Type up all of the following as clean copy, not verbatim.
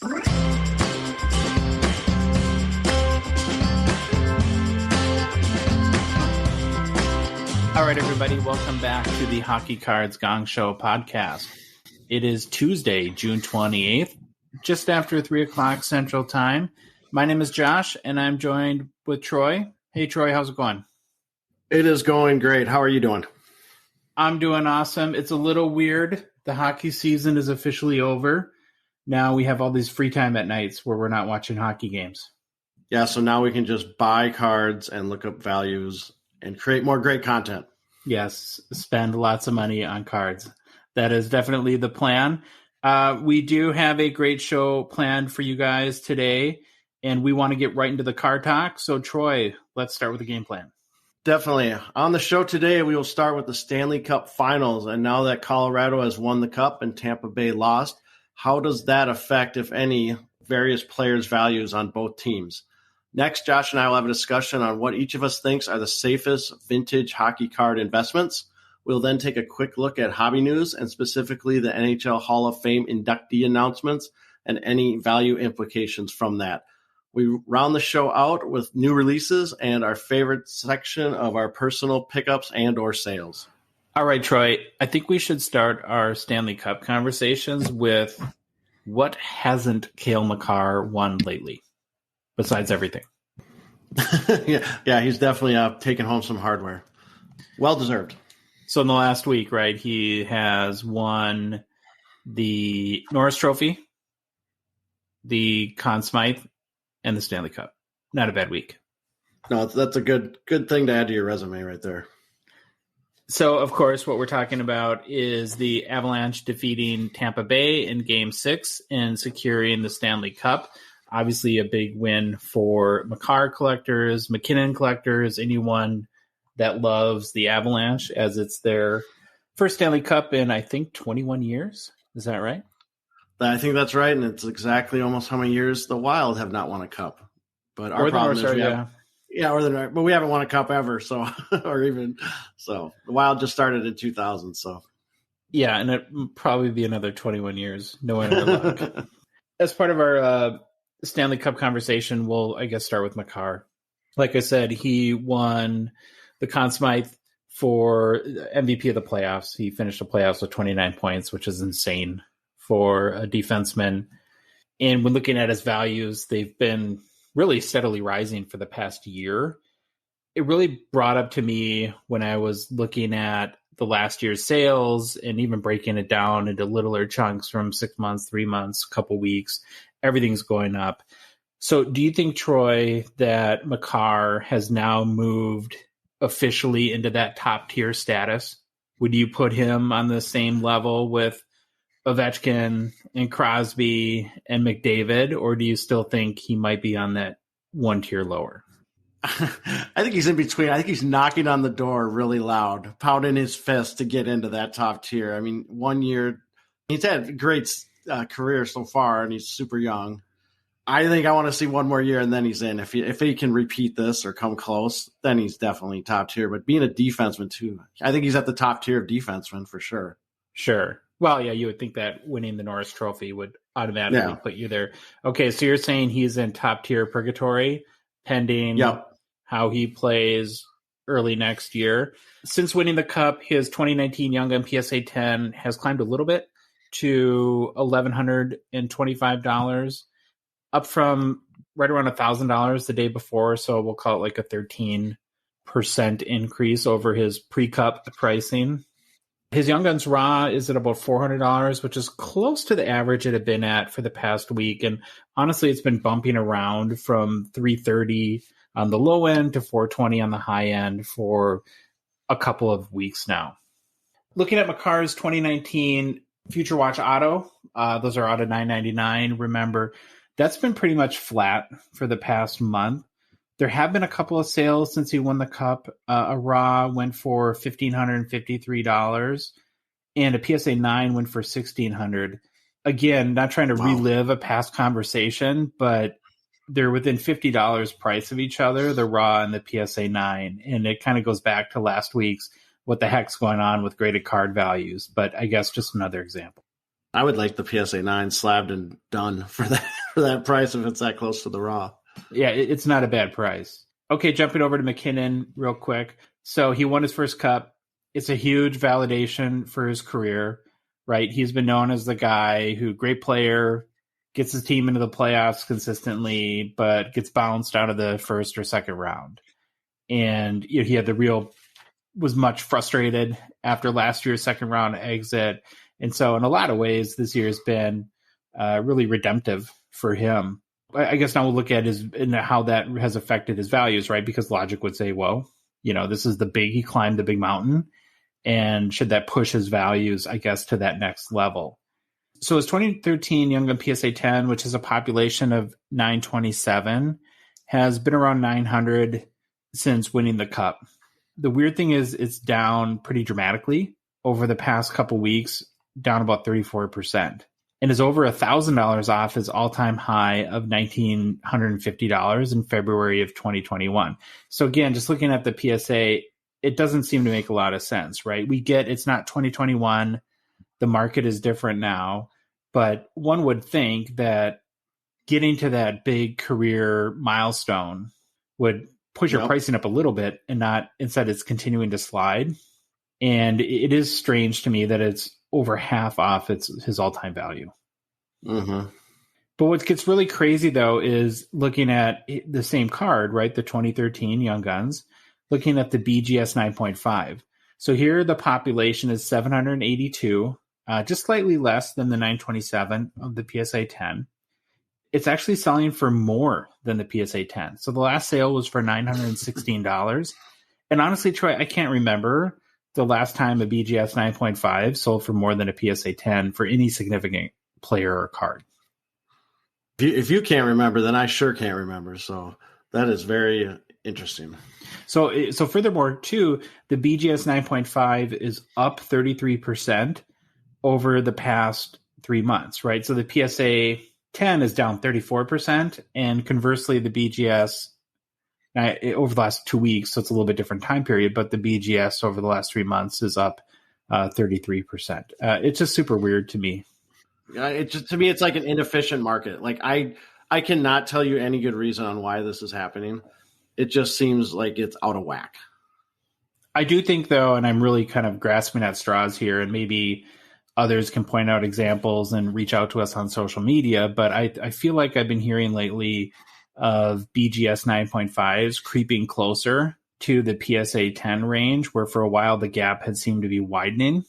All right, everybody, welcome back to the Hockey Cards Gongshow podcast. It is Tuesday, June 28th, just after 3 o'clock Central Time. My name is Josh, and I'm joined with Troy. Hey, Troy, how's it going? It is going great. How are you doing? I'm doing awesome. It's a little weird. The hockey season is officially over. Now we have all these free time at nights where we're not watching hockey games. Yeah, so now we can just buy cards and look up values and create more great content. Yes, spend lots of money on cards. That is definitely the plan. We do have a great show planned for you guys today, and we want to get right into the card talk. So, Troy, let's start with the game plan. Definitely. On the show today, we will start with the Stanley Cup Finals. And now that Colorado has won the Cup and Tampa Bay lost, how does that affect, if any, various players' values on both teams? Next, Josh and I will have a discussion on what each of us thinks are the safest vintage hockey card investments. We'll then take a quick look at hobby news and specifically the NHL Hall of Fame inductee announcements and any value implications from that. We round the show out with new releases and our favorite section of our personal pickups and or sales. All right, Troy, I think we should start our Stanley Cup conversations with what hasn't Cale Makar won lately? Besides everything. yeah, he's definitely taken home some hardware. Well-deserved. So in the last week, right, he has won the Norris Trophy, the Conn Smythe, and the Stanley Cup. Not a bad week. No, that's a good thing to add to your resume right there. So, of course, what we're talking about is the Avalanche defeating Tampa Bay in Game 6 and securing the Stanley Cup. Obviously, a big win for Makar collectors, McKinnon collectors, anyone that loves the Avalanche, as it's their first Stanley Cup in, I think, 21 years. Is that right? I think that's right, and it's exactly almost how many years the Wild have not won a cup. But our problem is we haven't won a cup ever, so the Wild just started in 2000, so. Yeah, and it'll probably be another 21 years, knowing our luck. As part of our Stanley Cup conversation, we'll, I guess, start with Makar. Like I said, he won the Conn Smythe for MVP of the playoffs. He finished the playoffs with 29 points, which is insane for a defenseman. And when looking at his values, they've been really steadily rising for the past year. It really brought up to me when I was looking at the last year's sales and even breaking it down into littler chunks from 6 months, 3 months, couple weeks. Everything's going up. So do you think, Troy, that Makar has now moved officially into that top tier status? Would you put him on the same level with Ovechkin and Crosby and McDavid, or do you still think he might be on that one tier lower? I think he's in between. I think he's knocking on the door really loud, pounding his fist to get into that top tier. I mean, 1 year, he's had a great career so far, and he's super young. I think I want to see one more year, and then he's in. If he can repeat this or come close, then he's definitely top tier. But being a defenseman, too, I think he's at the top tier of defensemen for sure. Sure. Well, yeah, you would think that winning the Norris Trophy would automatically put you there. Okay, so you're saying he's in top tier purgatory, pending how he plays early next year. Since winning the Cup, his 2019 Young Gun PSA 10 has climbed a little bit to $1,125, up from right around $1,000 the day before. So we'll call it like a 13% increase over his pre-Cup pricing. His Young Guns Raw is at about $400, which is close to the average it had been at for the past week. And honestly, it's been bumping around from $330 on the low end to $420 on the high end for a couple of weeks now. Looking at Makar's 2019 Future Watch Auto, those are out of $9.99. Remember, that's been pretty much flat for the past month. There have been a couple of sales since he won the Cup. A Raw went for $1,553, and a PSA 9 went for $1,600. Again, not trying to relive a past conversation, but they're within $50 price of each other, the Raw and the PSA 9. And it kind of goes back to last week's what the heck's going on with graded card values. But I guess just another example. I would like the PSA 9 slabbed and done for that for that price if it's that close to the raw. Yeah, it's not a bad price. Okay, jumping over to McKinnon real quick. So he won his first cup. It's a huge validation for his career, right? He's been known as the guy who, great player, gets his team into the playoffs consistently, but gets bounced out of the first or second round. And he had was much frustrated after last year's second round exit. And so in a lot of ways, this year has been really redemptive for him. I guess now we'll look at how that has affected his values, right? Because logic would say, well, this is he climbed the big mountain, and should that push his values, I guess, to that next level? So his 2013 Young Gun PSA 10, which is a population of 927, has been around 900 since winning the cup. The weird thing is it's down pretty dramatically over the past couple weeks, down about 34%. And is over $1,000 off his all-time high of $1,950 in February of 2021. So again, just looking at the PSA, it doesn't seem to make a lot of sense, right? We get it's not 2021. The market is different now. But one would think that getting to that big career milestone would push your pricing up a little bit, and not, instead it's continuing to slide. And it is strange to me that it's over half off his all-time value. Mm-hmm. But what gets really crazy, though, is looking at the same card, right? The 2013 Young Guns, looking at the BGS 9.5. So here the population is 782, just slightly less than the 927 of the PSA 10. It's actually selling for more than the PSA 10. So the last sale was for $916. And honestly, Troy, I can't remember the last time a BGS 9.5 sold for more than a PSA 10 for any significant player or card. If you can't remember, then I sure can't remember. So that is very interesting. So furthermore, too, the BGS 9.5 is up 33% over the past 3 months, right? So the PSA 10 is down 34%, and conversely, the BGS over the last 2 weeks, so it's a little bit different time period, but the BGS over the last 3 months is up 33%. It's just super weird to me. To me, it's like an inefficient market. Like I cannot tell you any good reason on why this is happening. It just seems like it's out of whack. I do think, though, and I'm really kind of grasping at straws here, and maybe others can point out examples and reach out to us on social media, but I feel like I've been hearing lately of BGS 9.5s creeping closer to the PSA 10 range, where for a while the gap had seemed to be widening.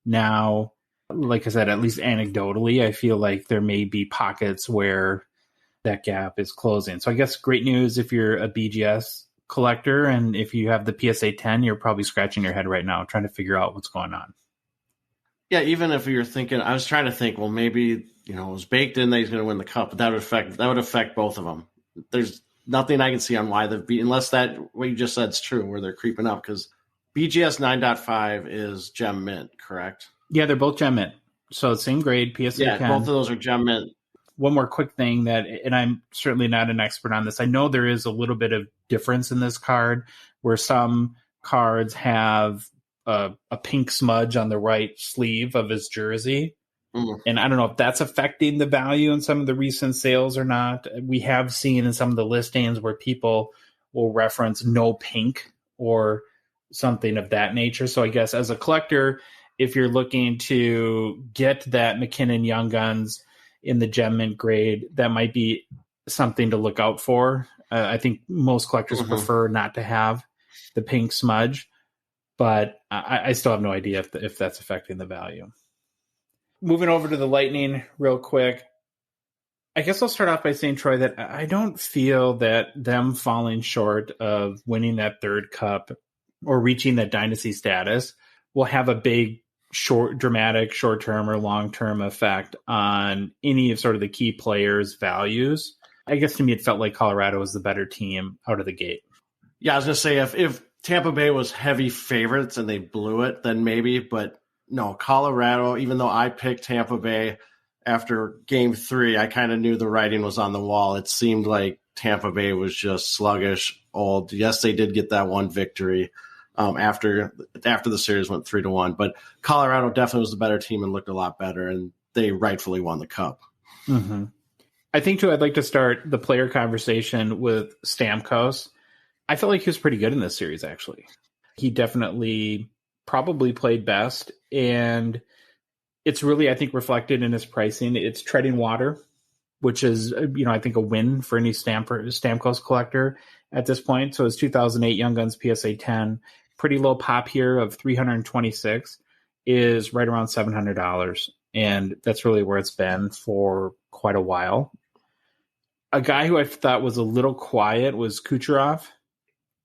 Now, like I said, at least anecdotally, I feel like there may be pockets where that gap is closing. So I guess great news if you're a BGS collector, and if you have the PSA 10, you're probably scratching your head right now trying to figure out what's going on. Yeah, even if you're thinking, I was trying to think, well, maybe it was baked in that he's going to win the cup, but that would affect both of them. There's nothing I can see on why unless that what you just said is true, where they're creeping up, because BGS 9.5 is gem mint, correct? Yeah, they're both gem mint. So same grade, PSA 10. Both of those are gem mint. One more quick thing and I'm certainly not an expert on this. I know there is a little bit of difference in this card, where some cards have a pink smudge on the right sleeve of his jersey. And I don't know if that's affecting the value in some of the recent sales or not. We have seen in some of the listings where people will reference no pink or something of that nature. So I guess as a collector, if you're looking to get that McKinnon Young Guns in the gem mint grade, that might be something to look out for. I think most collectors prefer not to have the pink smudge, but I still have no idea if that's affecting the value. Moving over to the Lightning real quick. I guess I'll start off by saying, Troy, that I don't feel that them falling short of winning that third cup or reaching that dynasty status will have a big, dramatic short-term or long-term effect on any of sort of the key players' values. I guess to me, it felt like Colorado was the better team out of the gate. Yeah, I was going to say, if Tampa Bay was heavy favorites and they blew it, then maybe, but no, Colorado, even though I picked Tampa Bay after game 3, I kind of knew the writing was on the wall. It seemed like Tampa Bay was just sluggish, old. Yes, they did get that one victory after the series went 3-1, but Colorado definitely was the better team and looked a lot better, and they rightfully won the cup. Mm-hmm. I think, too, I'd like to start the player conversation with Stamkos. I felt like he was pretty good in this series, actually. He definitely probably played best, and it's really, I think, reflected in his pricing. It's treading water, which is, I think a win for any Stamkos collector at this point. So his 2008 Young Guns PSA 10, pretty low pop here of 326, is right around $700. And that's really where it's been for quite a while. A guy who I thought was a little quiet was Kucherov.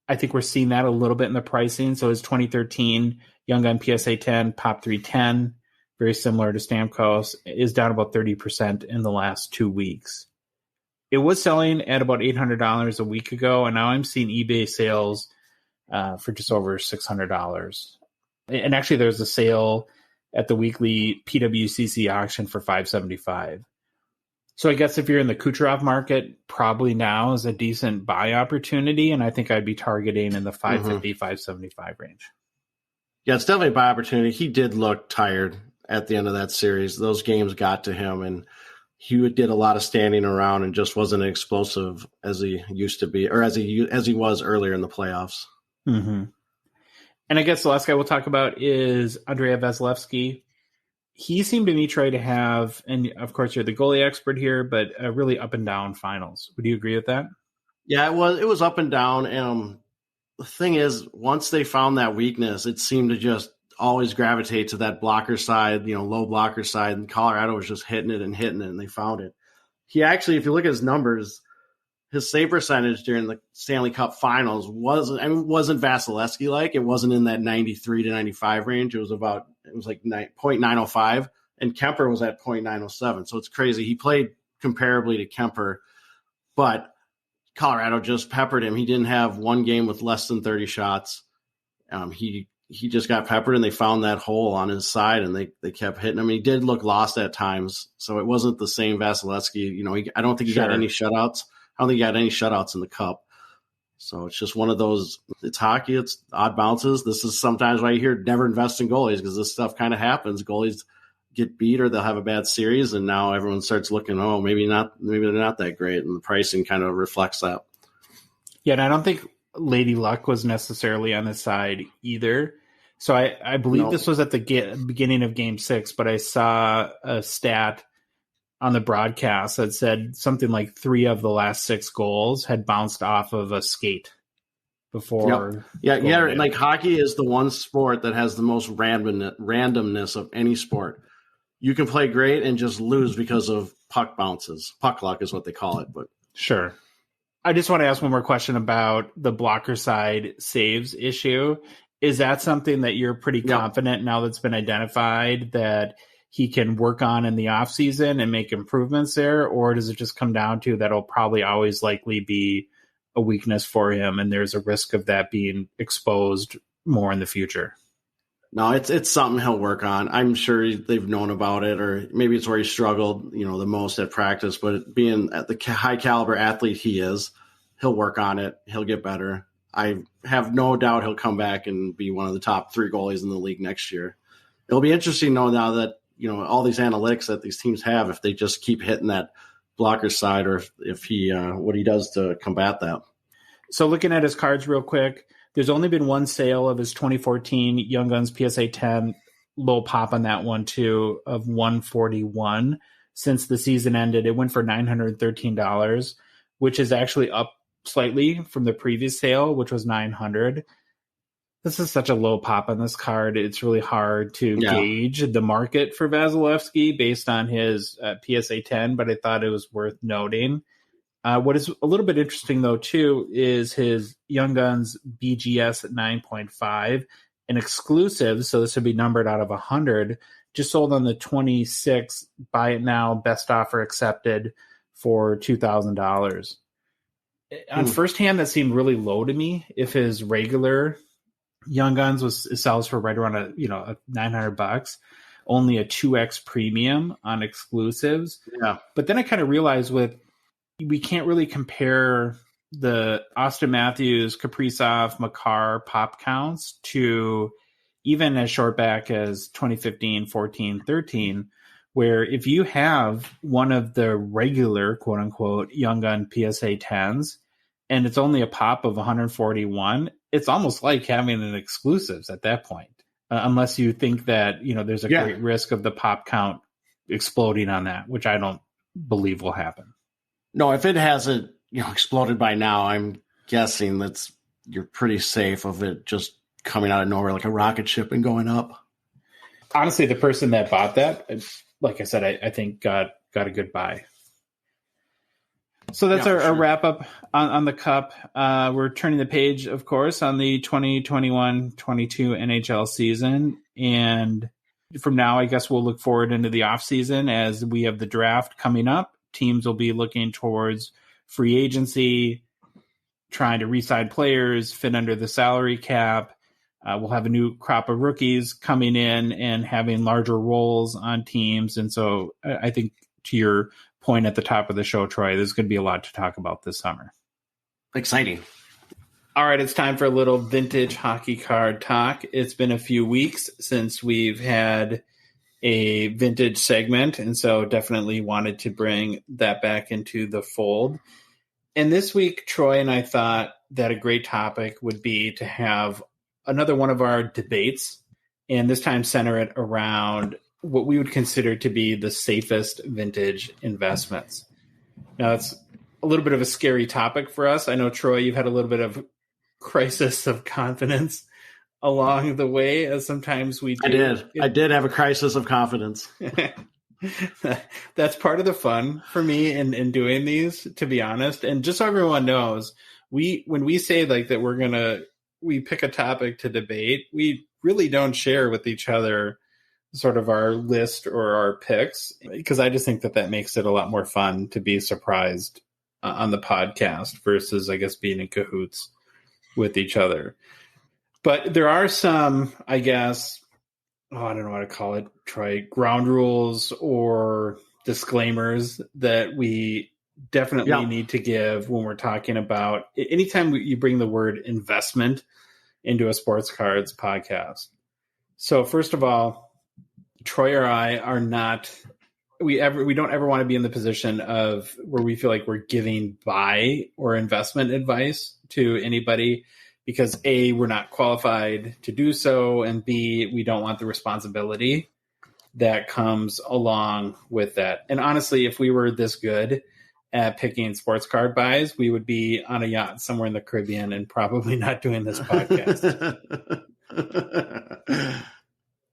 I think we're seeing that a little bit in the pricing. So his 2013 Young Gun PSA 10, pop 310, very similar to Stamkos, is down about 30% in the last 2 weeks. It was selling at about $800 a week ago, and now I'm seeing eBay sales for just over $600. And actually, there's a sale at the weekly PWCC auction for $575. So I guess if you're in the Kucherov market, probably now is a decent buy opportunity, and I think I'd be targeting in the 550, 575 range. Yeah, it's definitely a buy opportunity. He did look tired at the end of that series. Those games got to him, and he did a lot of standing around and just wasn't as explosive as he used to be, or as he was earlier in the playoffs. Mm-hmm. And I guess the last guy we'll talk about is Andrei Vasilevsky. He seemed to me, Trey, to have, and of course you're the goalie expert here, but a really up and down finals. Would you agree with that? Yeah, it was up and down. And the thing is, once they found that weakness, it seemed to just always gravitate to that blocker side, low blocker side. And Colorado was just hitting it, and they found it. He actually, if you look at his numbers, his save percentage during the Stanley Cup Finals wasn't Vasilevsky like. It wasn't in that 93 to 95 range. It was like 0.905, and Kemper was at 0.907. So it's crazy. He played comparably to Kemper, but Colorado just peppered him. He didn't have one game with less than 30 shots. He just got peppered, and they found that hole on his side, and they kept hitting him. He did look lost at times, so it wasn't the same Vasilevsky. I don't think he got any shutouts. I don't think he got any shutouts in the Cup. So it's just one of those, it's hockey, it's odd bounces. This is sometimes why you hear never invest in goalies, because this stuff kind of happens. Goalies get beat or they'll have a bad series, and now everyone starts looking, maybe they're not that great, and the pricing kind of reflects that. Yeah, and I don't think Lady Luck was necessarily on his side either. So I believe this was at the beginning of Game 6, but I saw a stat on the broadcast that said something like 3 of the last 6 goals had bounced off of a skate before. Yep. Yeah. Like hockey is the one sport that has the most randomness of any sport. You can play great and just lose because of puck bounces. Puck luck is what they call it. But sure. I just want to ask one more question about the blocker side saves issue. Is that something that you're pretty confident now that's been identified that he can work on in the off season and make improvements there? Or does it just come down to that'll probably always likely be a weakness for him, and there's a risk of that being exposed more in the future? No, it's something he'll work on. I'm sure they've known about it, or maybe it's where he struggled, the most at practice, but being at the high caliber athlete he is, he'll work on it. He'll get better. I have no doubt he'll come back and be one of the top 3 goalies in the league next year. It'll be interesting to know now that, all these analytics that these teams have, if they just keep hitting that blocker side, or if he, what he does to combat that. So looking at his cards real quick, there's only been one sale of his 2014 Young Guns PSA 10, low pop on that one too, of $141 since the season ended. It went for $913, which is actually up slightly from the previous sale, which was $900. This is such a low pop on this card. It's really hard to gauge the market for Vasilevsky based on his PSA 10, but I thought it was worth noting. What is a little bit interesting, though, too, is his Young Guns BGS at 9.5, an exclusive, so this would be numbered out of 100, just sold on the 26th, buy it now, best offer accepted for $2,000. On first hand, that seemed really low to me. If his regular Young Guns sells for right around $900, only a 2x premium on exclusives. Yeah. But then I kind of realized we can't really compare the Austin Matthews, Kaprizov, Makar pop counts to even as short back as 2015, 14, 13, where if you have one of the regular, quote unquote, Young Gun PSA 10s, and it's only a pop of 141, it's almost like having an exclusives at that point, unless you think that, there's a great risk of the pop count exploding on that, which I don't believe will happen. No, if it hasn't, exploded by now, I'm guessing you're pretty safe of it just coming out of nowhere like a rocket ship and going up. Honestly, the person that bought that, like I said, I think got a good buy. So that's our wrap up on the Cup. We're turning the page, of course, on the 2021-22 NHL season. And from now, I guess we'll look forward into the off season as we have the draft coming up. Teams will be looking towards free agency, trying to re-sign players, fit under the salary cap. We'll have a new crop of rookies coming in and having larger roles on teams. And so I think to your point at the top of the show, Troy, there's going to be a lot to talk about this summer. Exciting. All right, it's time for a little vintage hockey card talk. It's been a few weeks since we've had a vintage segment, and so definitely wanted to bring that back into the fold. And this week, Troy and I thought that a great topic would be to have another one of our debates, and this time center it around what we would consider to be the safest vintage investments. Now, it's a little bit of a scary topic for us. I know, Troy, you've had a little bit of crisis of confidence along the way, as sometimes we do. I did have a crisis of confidence. That's part of the fun for me in doing these, to be honest. And just so everyone knows, when we say like that we pick a topic to debate, we really don't share with each other sort of our list or our picks, because I just think that makes it a lot more fun to be surprised on the podcast versus, I guess, being in cahoots with each other. But there are some, I guess, I don't know what to call it, Troy, ground rules or disclaimers that we definitely need to give when we're talking about anytime you bring the word investment into a sports cards podcast. So first of all, Troy or I are not, we don't ever want to be in the position of where we feel like we're giving buy or investment advice to anybody, because A, we're not qualified to do so, and B, we don't want the responsibility that comes along with that. And honestly, if we were this good at picking sports card buys, we would be on a yacht somewhere in the Caribbean and probably not doing this podcast.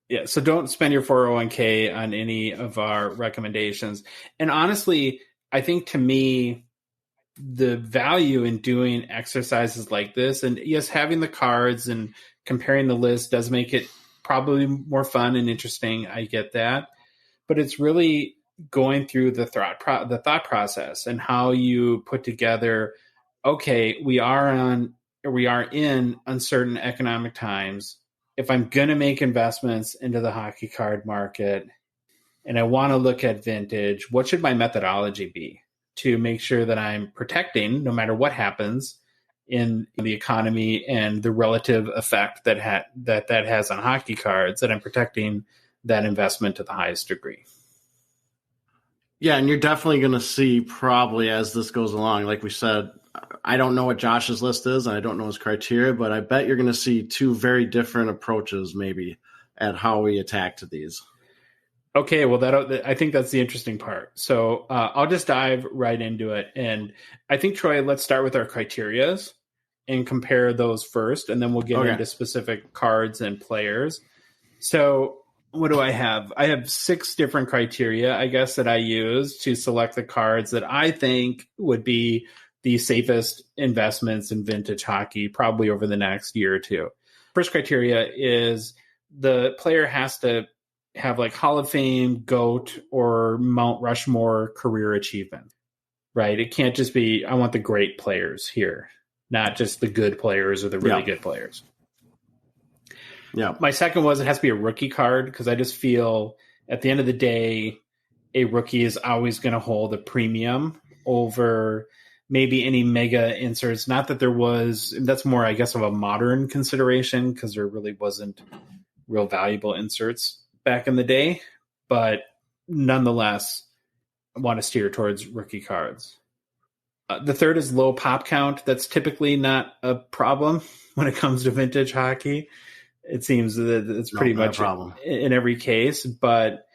Yeah, so don't spend your 401k on any of our recommendations. And honestly, I think to me, the value in doing exercises like this, and yes, having the cards and comparing the list does make it probably more fun and interesting. I get that. But it's really going through the thought process and how you put together, okay, we are in uncertain economic times. If I'm going to make investments into the hockey card market and I want to look at vintage, what should my methodology be to make sure that I'm protecting, no matter what happens in the economy and the relative effect that has on hockey cards, that I'm protecting that investment to the highest degree. Yeah, and you're definitely going to see, probably as this goes along, like we said, I don't know what Josh's list is, and I don't know his criteria, but I bet you're going to see two very different approaches maybe at how we attack to these. Okay, well, I think that's the interesting part. So I'll just dive right into it. And I think, Troy, let's start with our criterias and compare those first, and then we'll get into specific cards and players. So what do I have? I have 6 different criteria, I guess, that I use to select the cards that I think would be the safest investments in vintage hockey, probably over the next year or two. First criteria is the player has to have like Hall of Fame, GOAT, or Mount Rushmore career achievement, right? It can't just be, I want the great players here, not just the good players or the really good players. Yeah. My second was it has to be a rookie card, because I just feel at the end of the day, a rookie is always going to hold a premium over maybe any mega inserts. Not that there was, that's more, I guess, of a modern consideration, because there really wasn't real valuable inserts back in the day. But nonetheless want to steer towards rookie cards. The third is low pop count. That's typically not a problem when it comes to vintage hockey. It seems that it's pretty much a problem in every case, but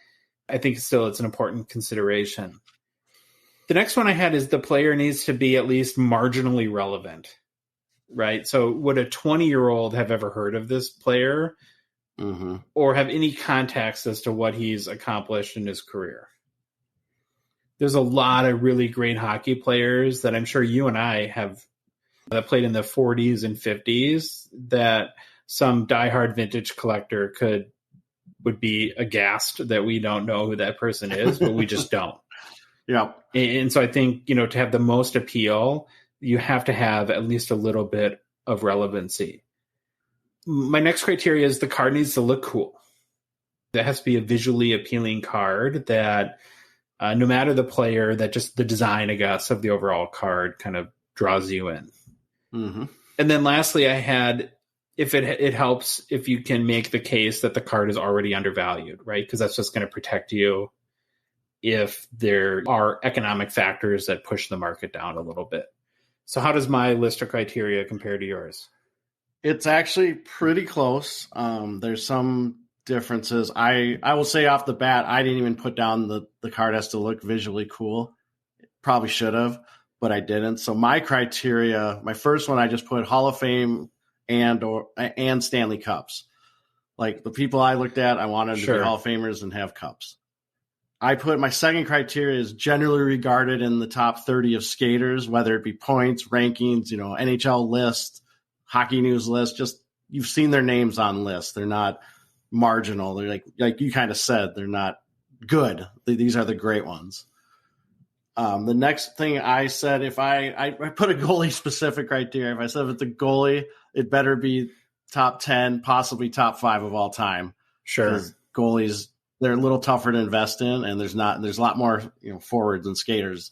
I think still it's an important consideration. The next one I had is the player needs to be at least marginally relevant, right? So would a 20-year-old have ever heard of this player or have any context as to what he's accomplished in his career? There's a lot of really great hockey players that I'm sure you and I have that played in the 40s and 50s that some diehard vintage collector would be aghast that we don't know who that person is, but we just don't. Yeah. And so I think, to have the most appeal, you have to have at least a little bit of relevancy. My next criteria is the card needs to look cool. That has to be a visually appealing card that no matter the player, that just the design, I guess, of the overall card kind of draws you in. And then lastly, I had, if it helps if you can make the case that the card is already undervalued, right? Because that's just going to protect you if there are economic factors that push the market down a little bit. So how does my list of criteria compare to yours? It's actually pretty close. There's some differences. I will say off the bat, I didn't even put down the card has to look visually cool. Probably should have, but I didn't. So my criteria, my first one, I just put Hall of Fame and Stanley Cups. Like the people I looked at, I wanted to be Hall of Famers and have cups. I put my second criteria is generally regarded in the top 30 of skaters, whether it be points, rankings, NHL list, Hockey News list. Just you've seen their names on lists. They're not marginal. They're like you kind of said, they're not good. These are the great ones. The next thing I said, if I put a goalie specific criteria, if I said if it's a goalie, it better be top 10, possibly top 5 of all time. Sure. Because goalies, they're a little tougher to invest in, and there's a lot more forwards and skaters.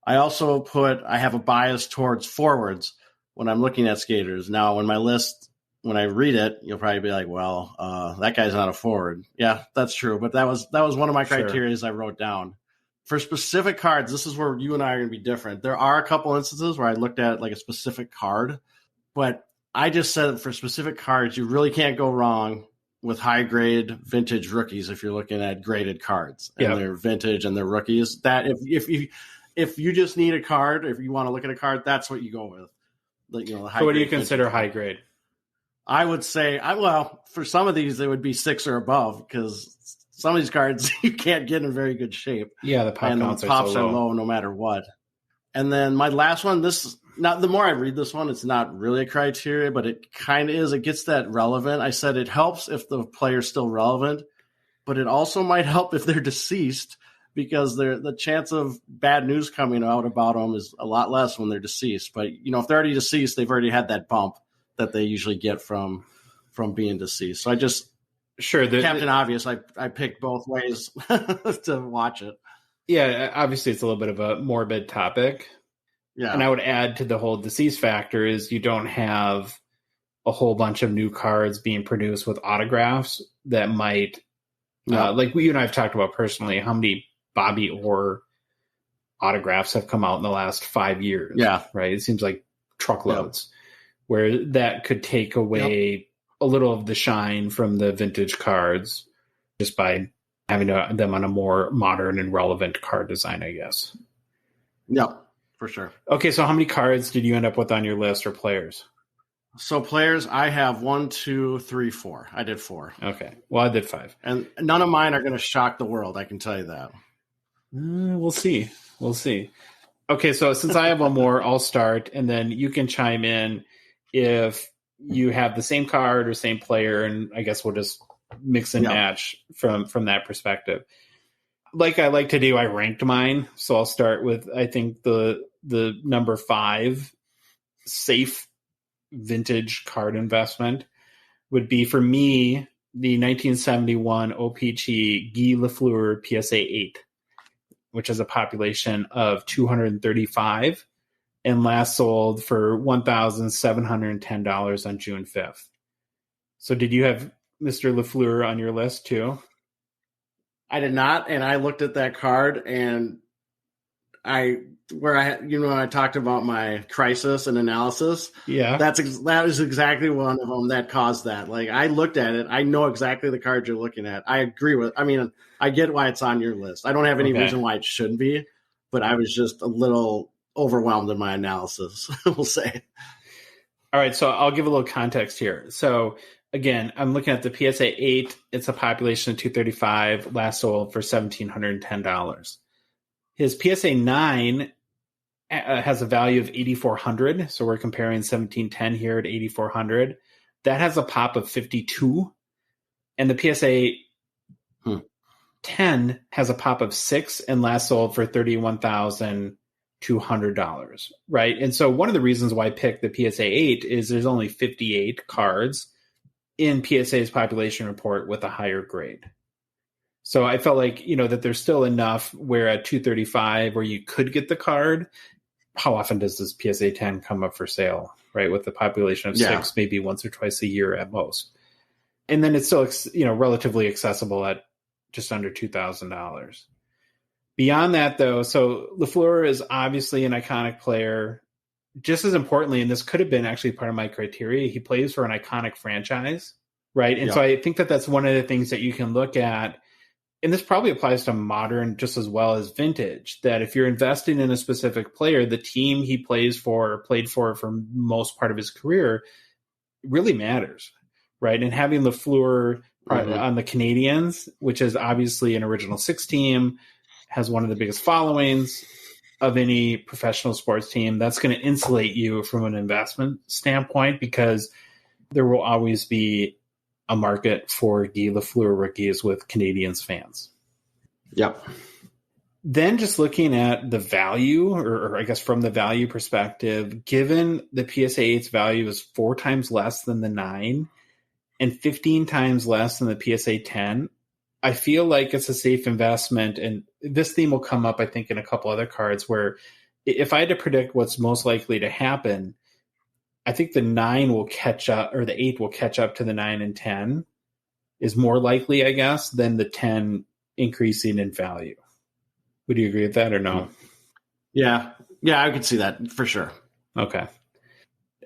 I also I have a bias towards forwards when I'm looking at skaters. Now, when I read it, you'll probably be like, well, that guy's not a forward. Yeah, that's true. But that was one of my criteria I wrote down. For specific cards, this is where you and I are going to be different. There are a couple instances where I looked at like a specific card, but I just said for specific cards, you really can't go wrong with high grade vintage rookies if you're looking at graded cards and they're vintage and they're rookies. That if you just need a card, if you want to look at a card, that's what you go with. The high so what do you consider high grade? I would say, for some of these, it would be 6 or above because some of these cards you can't get in very good shape. Yeah, the pops are low no matter what. And then my last one, the more I read this one, it's not really a criteria, but it kind of is. It gets that relevant. I said it helps if the player's still relevant, but it also might help if they're deceased because the chance of bad news coming out about them is a lot less when they're deceased. But, if they're already deceased, they've already had that bump that they usually get from being deceased. So I just Captain Obvious. I picked both ways to watch it. Yeah, obviously it's a little bit of a morbid topic. Yeah, and I would add to the whole deceased factor is you don't have a whole bunch of new cards being produced with autographs that might, like you and I have talked about personally, how many Bobby Orr autographs have come out in the last 5 years. Yeah, right. It seems like truckloads. Where that could take away a little of the shine from the vintage cards just by having them on a more modern and relevant card design, I guess. Yeah, for sure. Okay, so how many cards did you end up with on your list or players? So players, I have 1, 2, 3, 4. I did 4. Okay, well, I did 5. And none of mine are going to shock the world, I can tell you that. We'll see. Okay, so since I have one more, I'll start, and then you can chime in if you have the same card or same player, and I guess we'll just mix and match from that perspective. Like I like to do, I ranked mine. So I'll start with, I think the number 5 safe vintage card investment would be for me, the 1971 OPG Guy Lafleur PSA 8, which has a population of 235 and last sold for $1,710 on June 5th. So did you have Mr. Lafleur on your list too? I did not, and I looked at that card, and I talked about my crisis and analysis. Yeah. That is exactly one of them that caused that. Like, I looked at it, I know exactly the card you're looking at. I agree with. I mean, I get why it's on your list. I don't have any reason why it shouldn't be, but I was just a little overwhelmed in my analysis. We'll say. All right, so I'll give a little context here. So again, I'm looking at the PSA 8. It's a population of 235, last sold for $1,710. His PSA 9 has a value of 8,400. So we're comparing 1710 here at 8,400. That has a pop of 52. And the PSA 10 has a pop of 6 and last sold for $31,200. Right. And so one of the reasons why I picked the PSA 8 is there's only 58 cards in PSA's population report with a higher grade. So I felt like, that there's still enough where at 235 where you could get the card. How often does this PSA 10 come up for sale, right? With the population of 6, maybe once or twice a year at most. And then it's still, relatively accessible at just under $2,000. Beyond that, though, so Lafleur is obviously an iconic player. Just as importantly, and this could have been actually part of my criteria, he plays for an iconic franchise, right? And so I think that that's one of the things that you can look at. And this probably applies to modern just as well as vintage, that if you're investing in a specific player, the team he played for most part of his career really matters, right? And having Lafleur on the Canadiens, which is obviously an original 6 team, has one of the biggest followings of any professional sports team, that's going to insulate you from an investment standpoint, because there will always be a market for Guy Lafleur rookies with Canadiens fans. Yep. Then just looking at the value, or I guess from the value perspective, given the PSA 8's value is 4 times less than the 9 and 15 times less than the PSA 10, I feel like it's a safe investment. And this theme will come up, I think, in a couple other cards, where if I had to predict what's most likely to happen, I think the 9 will catch up, or the 8 will catch up to the 9 and 10 is more likely, I guess, than the 10 increasing in value. Would you agree with that or no? Yeah, I could see that for sure. Okay.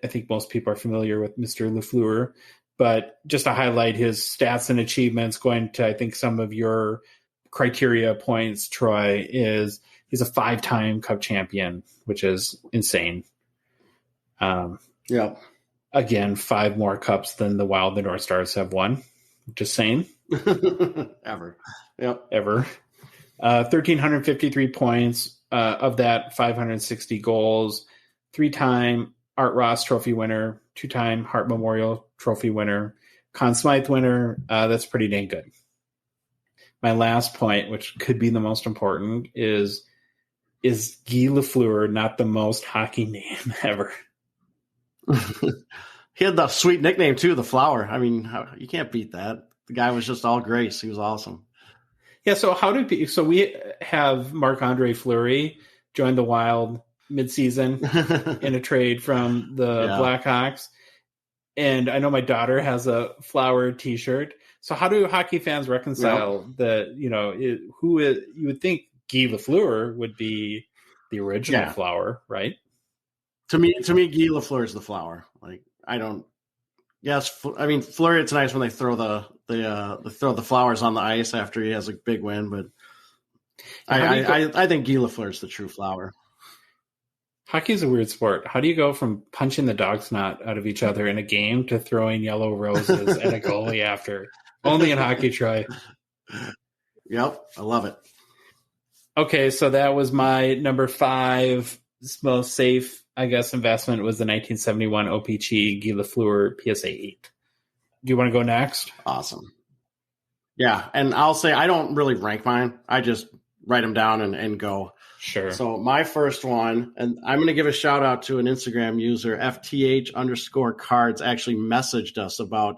I think most people are familiar with Mr. Lafleur, but just to highlight his stats and achievements, going to, I think, some of your criteria points, Troy, is he's a 5-time Cup champion, which is insane. Again, 5 more cups than the Wild and North Stars have won. Just saying. Ever. 1,353 points. Of that, 560 goals. 3-time Art Ross Trophy winner. 2-time Hart Memorial Trophy winner. Conn Smythe winner. That's pretty dang good. My last point, which could be the most important, is Guy Lafleur not the most hockey name ever? He had the sweet nickname too, the Flower. I mean, you can't beat that. The guy was just all grace. He was awesome. Yeah. So we have Marc-Andre Fleury join the Wild midseason in a trade from the Blackhawks, and I know my daughter has a Flower T-shirt. So how do hockey fans reconcile you would think Guy Lafleur would be the original Flower, right? To me, Guy Lafleur is the Flower. Like, I don't. Yes, I mean, Fleury. It's nice when they throw the flowers on the ice after he has a big win, but I think Guy Lafleur is the true Flower. Hockey is a weird sport. How do you go from punching the dog's snot out of each other in a game to throwing yellow roses at a goalie after? Only in hockey, Troy. Yep, I love it. Okay, so that was my number 5 most safe, I guess, investment was the 1971 OPG Guy Lafleur PSA 8. Do you want to go next? Awesome. Yeah, and I'll say I don't really rank mine. I just write them down and go. Sure. So my first one, and I'm going to give a shout out to an Instagram user, FTH_cards, actually messaged us about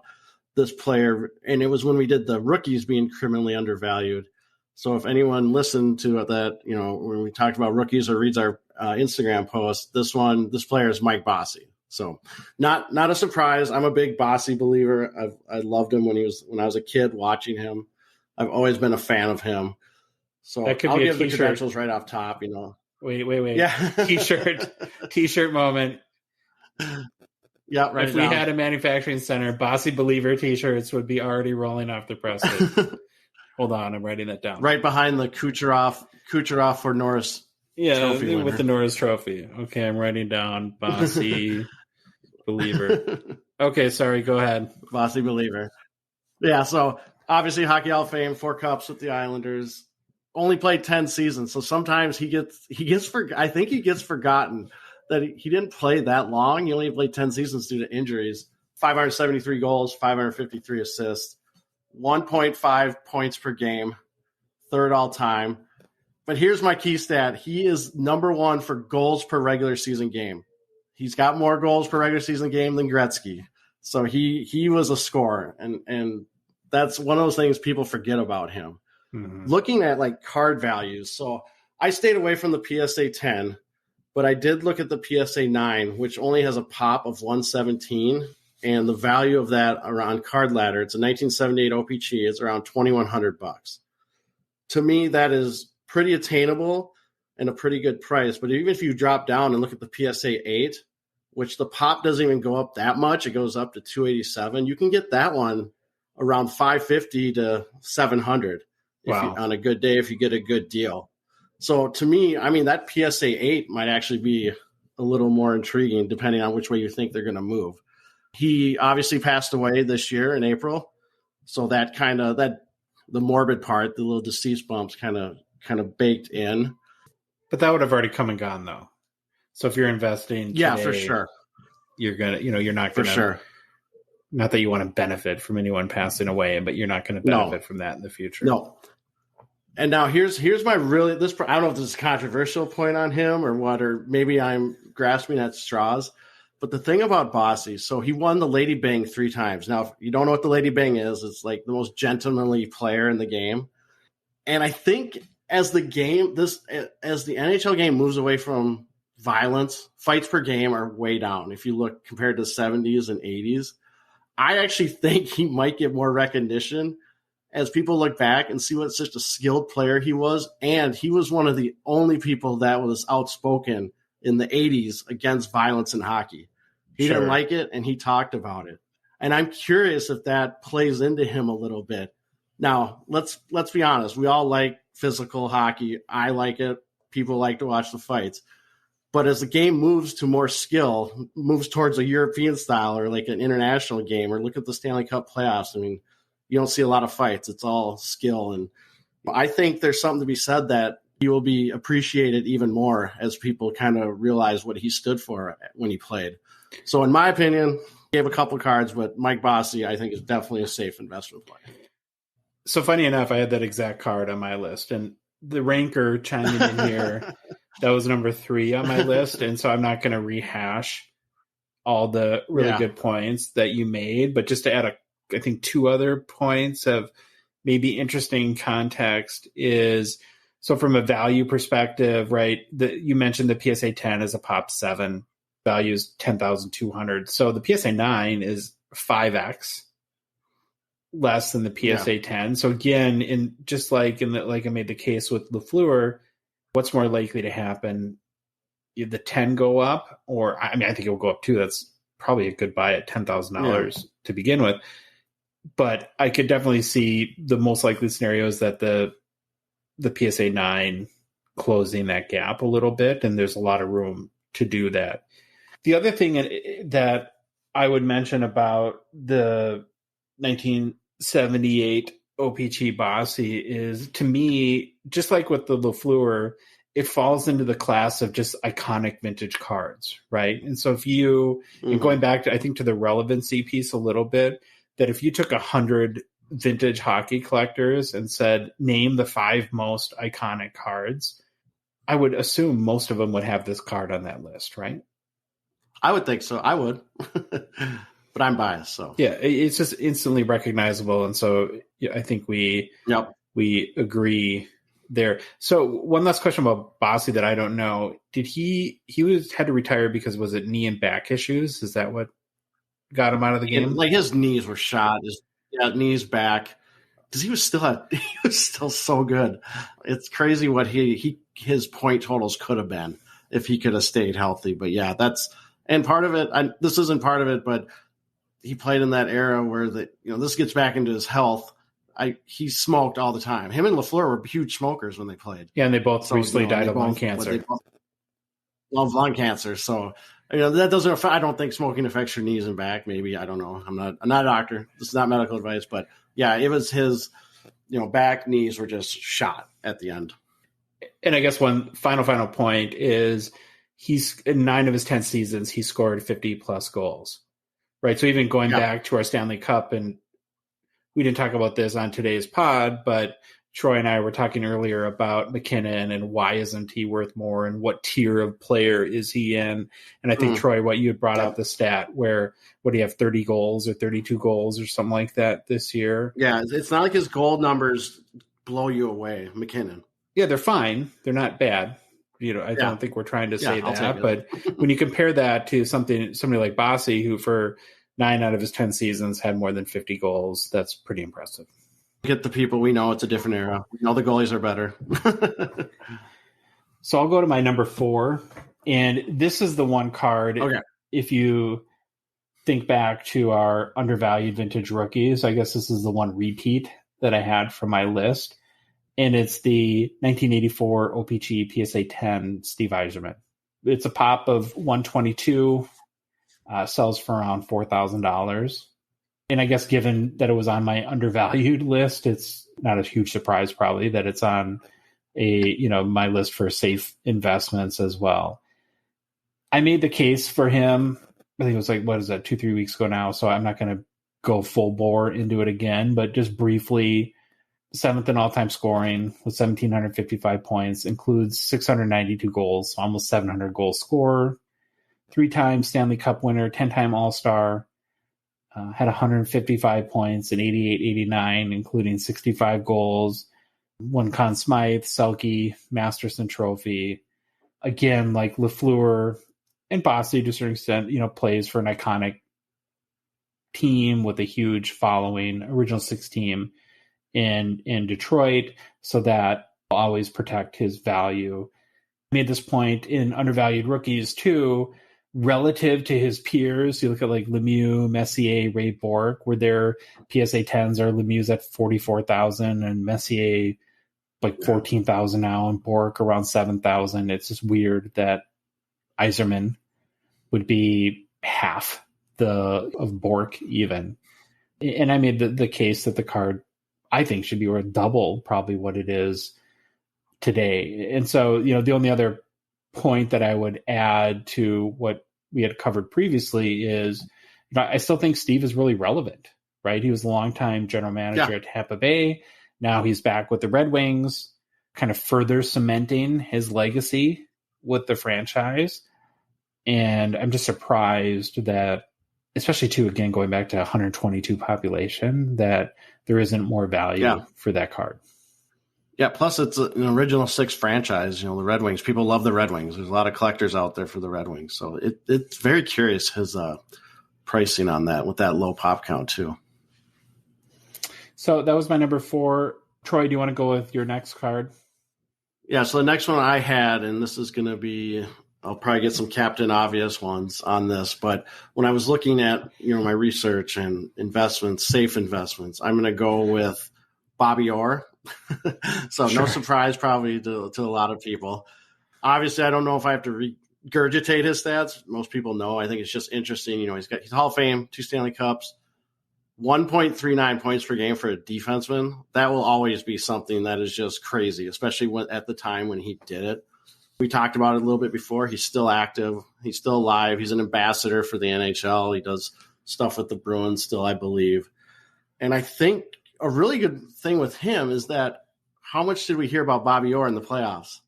this player, and it was when we did the rookies being criminally undervalued. So if anyone listened to that, when we talked about rookies or reads our Instagram post, this player is Mike Bossy. So not a surprise. I'm a big Bossy believer. I loved him when I was a kid watching him. I've always been a fan of him. So that could I'll be a give the t-shirt. credentials right off top, you know. Wait. Yeah. T-shirt moment. Yeah, right. If we had a manufacturing center, Bossy Believer T-shirts would be already rolling off the presses. Hold on, I'm writing that down. Right behind the Kucherov for Norris. Trophy with the Norris Trophy. Okay, I'm writing down Bossy Believer. Okay, sorry. Go ahead. Bossy Believer. Yeah. So obviously, Hockey Hall of Fame, 4 cups with the Islanders. Only played 10 seasons, so sometimes he gets I think he gets forgotten that he didn't play that long. He only played 10 seasons due to injuries. 573 goals, 553 assists, 1.5 points per game, 3rd all time. But here's my key stat. He is number 1 for goals per regular season game. He's got more goals per regular season game than Gretzky. So he was a scorer, and that's one of those things people forget about him. Mm-hmm. Looking at like card values, so I stayed away from the PSA 10, but I did look at the PSA 9, which only has a pop of 117, and the value of that around Card Ladder, it's a 1978 OPG, it's around $2,100. To me, that is pretty attainable and a pretty good price. But even if you drop down and look at the PSA 8, which the pop doesn't even go up that much, it goes up to 287. You can get that one around 550 to 700 on a good day if you get a good deal. So to me, I mean, that PSA 8 might actually be a little more intriguing depending on which way you think they're going to move. He obviously passed away this year in April. So that the morbid part, the little deceased bumps kind of baked in. But that would have already come and gone though. So if you're investing today, for sure. You're going to, you're not going to, for sure. Not that you want to benefit from anyone passing away, but you're not going to benefit from that in the future. No. And now here's my I don't know if this is a controversial point on him or what, or maybe I'm grasping at straws. But the thing about Bossy, so he won the Lady Bang 3 times. Now, if you don't know what the Lady Bang is, it's like the most gentlemanly player in the game. And I think as the NHL game moves away from violence, fights per game are way down. If you look compared to the 70s and 80s, I actually think he might get more recognition as people look back and see what such a skilled player he was. And he was one of the only people that was outspoken in the 80s against violence in hockey. He didn't like it, and he talked about it. And I'm curious if that plays into him a little bit. Now, let's be honest. We all like physical hockey. I like it. People like to watch the fights. But as the game moves to more skill, moves towards a European style or like an international game, or look at the Stanley Cup playoffs, I mean, you don't see a lot of fights. It's all skill. And I think there's something to be said that he will be appreciated even more as people kind of realize what he stood for when he played. So in my opinion, gave a couple cards, but Mike Bossy, I think, is definitely a safe investment play. So funny enough, I had that exact card on my list, and the ranker chiming in here, that was number 3 on my list. And so I'm not going to rehash all the really good points that you made, but just to add I think 2 other points of maybe interesting context is, so from a value perspective, right, you mentioned the PSA 10 is a pop 7, values 10,200. So the PSA 9 is 5x less than the PSA 10. So again, like I made the case with Lafleur, what's more likely to happen? The 10 go up, or I think it will go up too. That's probably a good buy at $10,000 to begin with. But I could definitely see the most likely scenarios that the PSA 9 closing that gap a little bit, and there's a lot of room to do that. The other thing that I would mention about the 1978 OPG Bossy is, to me, just like with the Lafleur, it falls into the class of just iconic vintage cards, right? And so if you, and going back to, I think, to the relevancy piece a little bit, that if you took 100 vintage hockey collectors and said, name the 5 most iconic cards, I would assume most of them would have this card on that list, right? I would think so. I would. But I'm biased, so. Yeah, it's just instantly recognizable. And so I think we agree there. So one last question about Bossy that I don't know. Did he had to retire because, was it knee and back issues? Is that what got him out of the game? Like his knees were shot. His knees, back. because he was still so good. It's crazy what his point totals could have been if he could have stayed healthy. But yeah, and part of it. This isn't part of it, but he played in that era where this gets back into his health. He smoked all the time. Him and LaFleur were huge smokers when they played. Yeah, and they both recently died of lung cancer. Lung cancer. So that doesn't affect. I don't think smoking affects your knees and back. Maybe, I don't know. I'm not a doctor. This is not medical advice, but yeah, it was his. Back, knees were just shot at the end. And I guess one final point is he's in 9 of his 10 seasons he scored 50 plus goals. Right. So even going back to our Stanley Cup, and we didn't talk about this on today's pod, but Troy and I were talking earlier about McKinnon and why isn't he worth more and what tier of player is he in? And I think, Troy, what you had brought up the stat where, what do you have, 30 goals or 32 goals or something like that this year? Yeah, it's not like his goal numbers blow you away, McKinnon. Yeah, they're fine. They're not bad. I don't think we're trying to say that. But when you compare that to somebody like Bossy, who for 9 out of his 10 seasons had more than 50 goals, that's pretty impressive. Get the people, we know it's a different era. We know the goalies are better. So I'll go to my number 4. And this is the one card, if you think back to our undervalued vintage rookies, I guess this is the one repeat that I had from my list. And it's the 1984 OPG PSA 10 Steve Yzerman. It's a pop of 122, sells for around $4,000. And I guess given that it was on my undervalued list, it's not a huge surprise probably that it's on my list for safe investments as well. I made the case for him. I think it was 2-3 weeks ago now. So I'm not going to go full bore into it again, but just briefly, 7th in all-time scoring with 1,755 points, includes 692 goals, so almost 700 goal scorer, 3-time Stanley Cup winner, 10-time All-Star, had 155 points in 88-89, including 65 goals, won Conn Smythe, Selke, Masterson Trophy. Again, like LaFleur and Bossy to a certain extent, plays for an iconic team with a huge following, original 6 team in Detroit, so that will always protect his value. I made this point in undervalued rookies too, relative to his peers. You look at like Lemieux, Messier, Ray Bourque, where their PSA 10s are Lemieux's at 44,000 and Messier like 14,000 now, and Bourque around 7,000. It's just weird that Yzerman would be half of Bourque even. And I made the case that the card, I think, should be worth double probably what it is today. And so, the only other point that I would add to what we had covered previously is, I still think Steve is really relevant, right? He was a longtime general manager at Tampa Bay. Now he's back with the Red Wings, kind of further cementing his legacy with the franchise. And I'm just surprised that, especially too, again, going back to 122 population, that there isn't more value for that card. Yeah, plus it's an original 6 franchise. The Red Wings, people love the Red Wings. There's a lot of collectors out there for the Red Wings. So it's very curious, his pricing on that with that low pop count too. So that was my number 4. Troy, do you want to go with your next card? Yeah, so the next one I had, and this is going to be, I'll probably get some Captain Obvious ones on this, but when I was looking at, my research and investments, safe investments, I'm going to go with Bobby Orr. So no surprise probably to a lot of people. Obviously, I don't know if I have to regurgitate his stats. Most people know. I think it's just interesting. He's Hall of Fame, 2 Stanley Cups, 1.39 points per game for a defenseman. That will always be something that is just crazy, especially at the time when he did it. We talked about it a little bit before. He's still active. He's still alive. He's an ambassador for the NHL. He does stuff with the Bruins still, I believe. And I think a really good thing with him is that how much did we hear about Bobby Orr in the playoffs?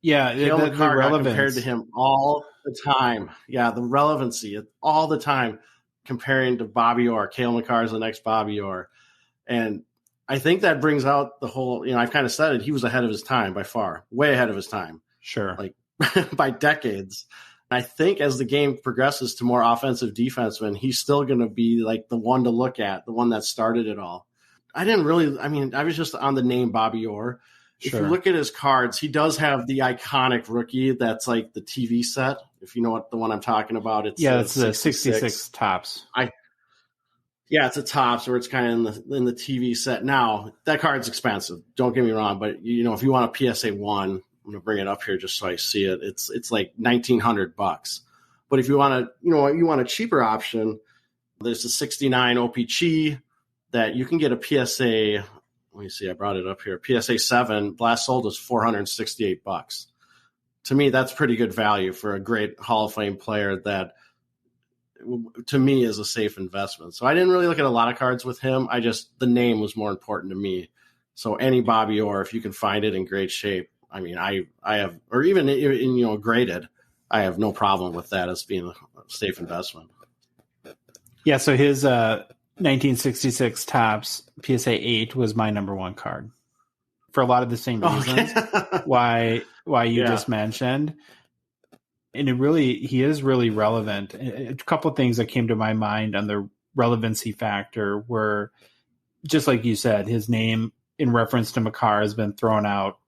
Yeah, Cale Makar got compared to him all the time. Yeah, the relevancy all the time comparing to Bobby Orr. Cale Makar is the next Bobby Orr. And I think that brings out the whole, I've kind of said it, he was ahead of his time by far, way ahead of his time. Sure. Like by decades. And I think as the game progresses to more offensive defensemen, he's still going to be like the one to look at, the one that started it all. I didn't really. I mean, I was just on the name Bobby Orr. If you look at his cards, he does have the iconic rookie that's like the TV set. If you know what the one I'm talking about, it's the 66 tops. It's a tops where it's kind of in the TV set. Now that card's expensive. Don't get me wrong, but if you want a PSA 1, I'm going to bring it up here just so I see it. It's like $1,900. But if you want you want a cheaper option, there's a 69 OPG that you can get a PSA. Let me see. I brought it up here. PSA 7 last sold is $468. To me, that's pretty good value for a great Hall of Fame player that, to me, is a safe investment. So I didn't really look at a lot of cards with him. The name was more important to me. So any Bobby Orr, if you can find it in great shape, I mean, I have, or even in graded, I have no problem with that as being a safe investment. Yeah. So his 1966 tops PSA 8 was my number one card for a lot of the same reasons why you just mentioned. And he is really relevant. A couple of things that came to my mind on the relevancy factor were, just like you said, his name in reference to Makar has been thrown out,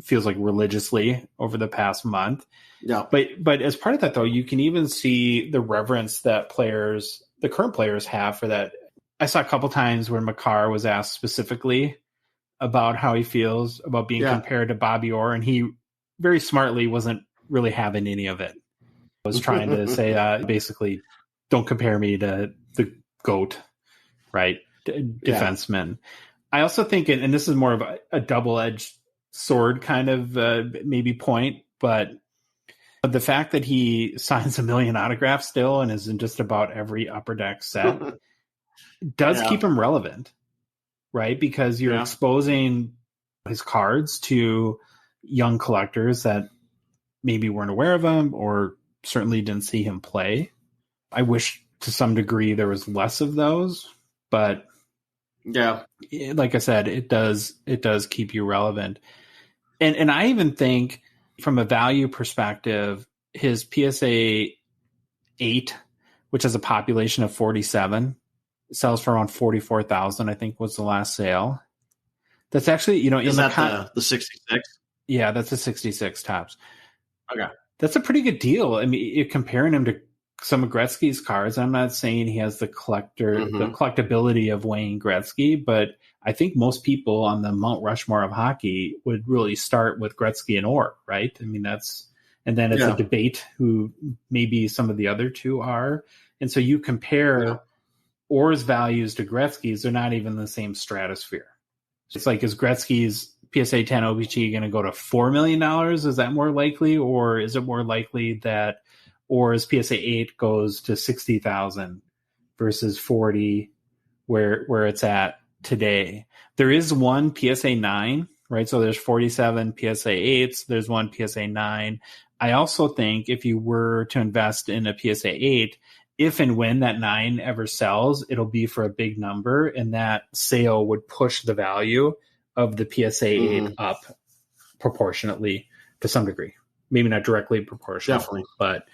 feels like religiously over the past month. Yeah. But as part of that, though, you can even see the reverence that the current players have for that. I saw a couple times where Makar was asked specifically about how he feels about being compared to Bobby Orr, and he very smartly wasn't really having any of it. I was trying to say, basically, don't compare me to the GOAT, right? Defenseman. I also think, and this is more of a double-edged sword kind of maybe point, but the fact that he signs 1 million autographs still and is in just about every Upper Deck set does keep him relevant, right? Because you're exposing his cards to young collectors that maybe weren't aware of him or certainly didn't see him play. I wish to some degree there was less of those, but like I said, it does keep you relevant. And I even think from a value perspective, his PSA 8, which has a population of 47, sells for around 44,000, I think was the last sale. That's actually, is that the 66? Yeah, that's a 66 tops. Okay. That's a pretty good deal. I mean, you're comparing him to some of Gretzky's cards. I'm not saying he has the collectability of Wayne Gretzky, but I think most people on the Mount Rushmore of hockey would really start with Gretzky and Orr, right? I mean, and then it's a debate who maybe some of the other two are. And so you compare Orr's values to Gretzky's, they're not even the same stratosphere. It's like, is Gretzky's PSA 10 OBG going to go to $4 million? Is that more likely? Or is it more likely that Orr's PSA 8 goes to 60,000 versus 40 where it's at today? There is one PSA 9, right? So there's 47 PSA 8s. There's one PSA 9. I also think if you were to invest in a PSA 8, if and when that 9 ever sells, it'll be for a big number, and that sale would push the value of the PSA 8 up proportionately to some degree. Maybe not directly proportional, definitely, but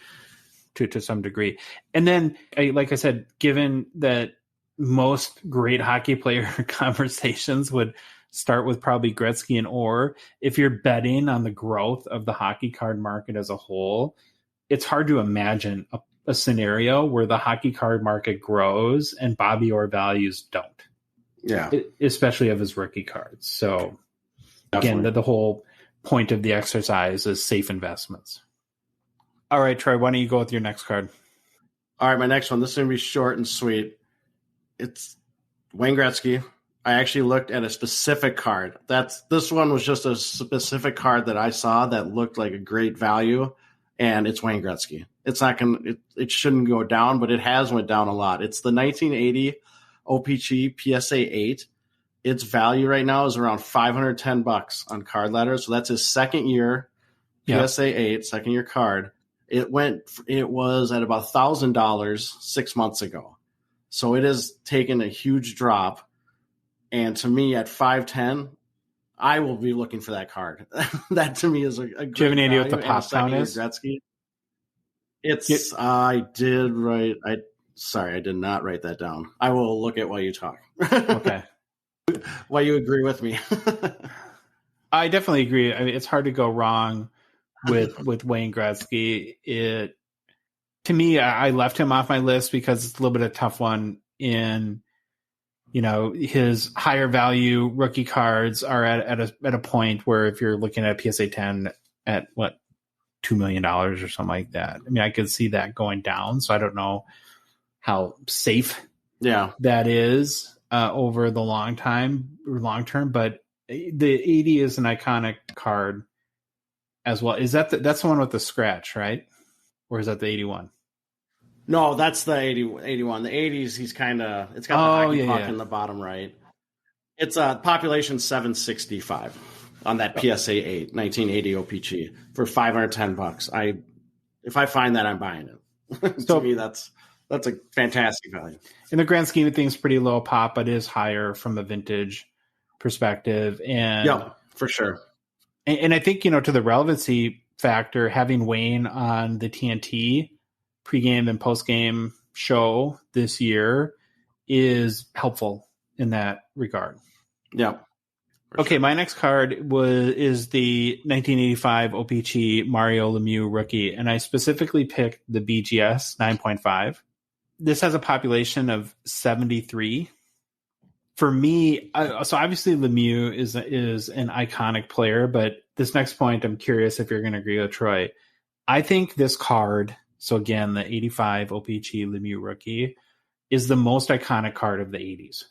to some degree. And then, like I said, given that most great hockey player conversations would start with probably Gretzky and Orr, if you're betting on the growth of the hockey card market as a whole, it's hard to imagine a scenario where the hockey card market grows and Bobby Orr values don't. Yeah. Especially of his rookie cards. So again, the whole point of the exercise is safe investments. All right, Troy, why don't you go with your next card? All right, my next one. This is going to be short and sweet. It's Wayne Gretzky. I actually looked at a specific card. This one was just a specific card that I saw that looked like a great value, and it's Wayne Gretzky. It's not going. It shouldn't go down, but it has went down a lot. It's the 1980 OPG PSA 8. Its value right now is around $510 on Card Ladder. So that's his second year PSA 8, second year card. It was at about $1,000 6 months ago. So it has taken a huge drop. And to me, at 510, I will be looking for that card. That to me is a great. Do you have any idea what the pop count is? Gretzky. I did not write that down. I will look at while you talk. Okay. why you agree with me. I definitely agree. I mean, it's hard to go wrong with Wayne Gretzky. To me, I left him off my list because it's a little bit of a tough one in, his higher value rookie cards are at a point where if you're looking at a PSA 10 at $2 million or something like that. I mean, I could see that going down. So I don't know how safe that is over the long term, but the 80 is an iconic card as well. Is that's the one with the scratch, right? Or is that the 81? No, that's the 81. The 80s, it's got the hockey puck in the bottom right. It's population 765 on that PSA 8, 1980 OPG for $510. If I find that, I'm buying it. To me, that's a fantastic value. In the grand scheme of things, pretty low pop, but it is higher from a vintage perspective. And yeah, for sure. And I think, to the relevancy factor, having Wayne on the TNT pregame and postgame show this year is helpful in that regard. Yeah. Okay, my next card is the 1985 OPG Mario Lemieux rookie, and I specifically picked the BGS 9.5. This has a population of 73. For me, so obviously Lemieux is an iconic player, but this next point, I'm curious if you're going to agree with Troy. I think this card, so again, the 85 OPG Lemieux rookie, is the most iconic card of the 80s.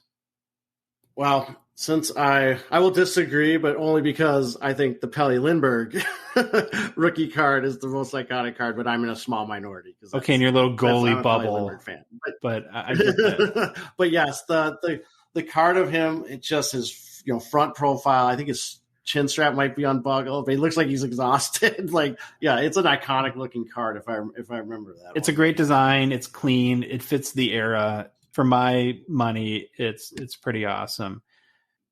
Well, since I will disagree, but only because I think the Pelle Lindbergh rookie card is the most iconic card, but I'm in a small minority. Okay, in your little goalie bubble. Fan. But I get that. But yes, the card of him, it's just his front profile. I think his chin strap might be unbuckled, but he looks like he's exhausted. It's an iconic looking card if I remember that. It's a great design. It's clean. It fits the era. For my money, it's pretty awesome.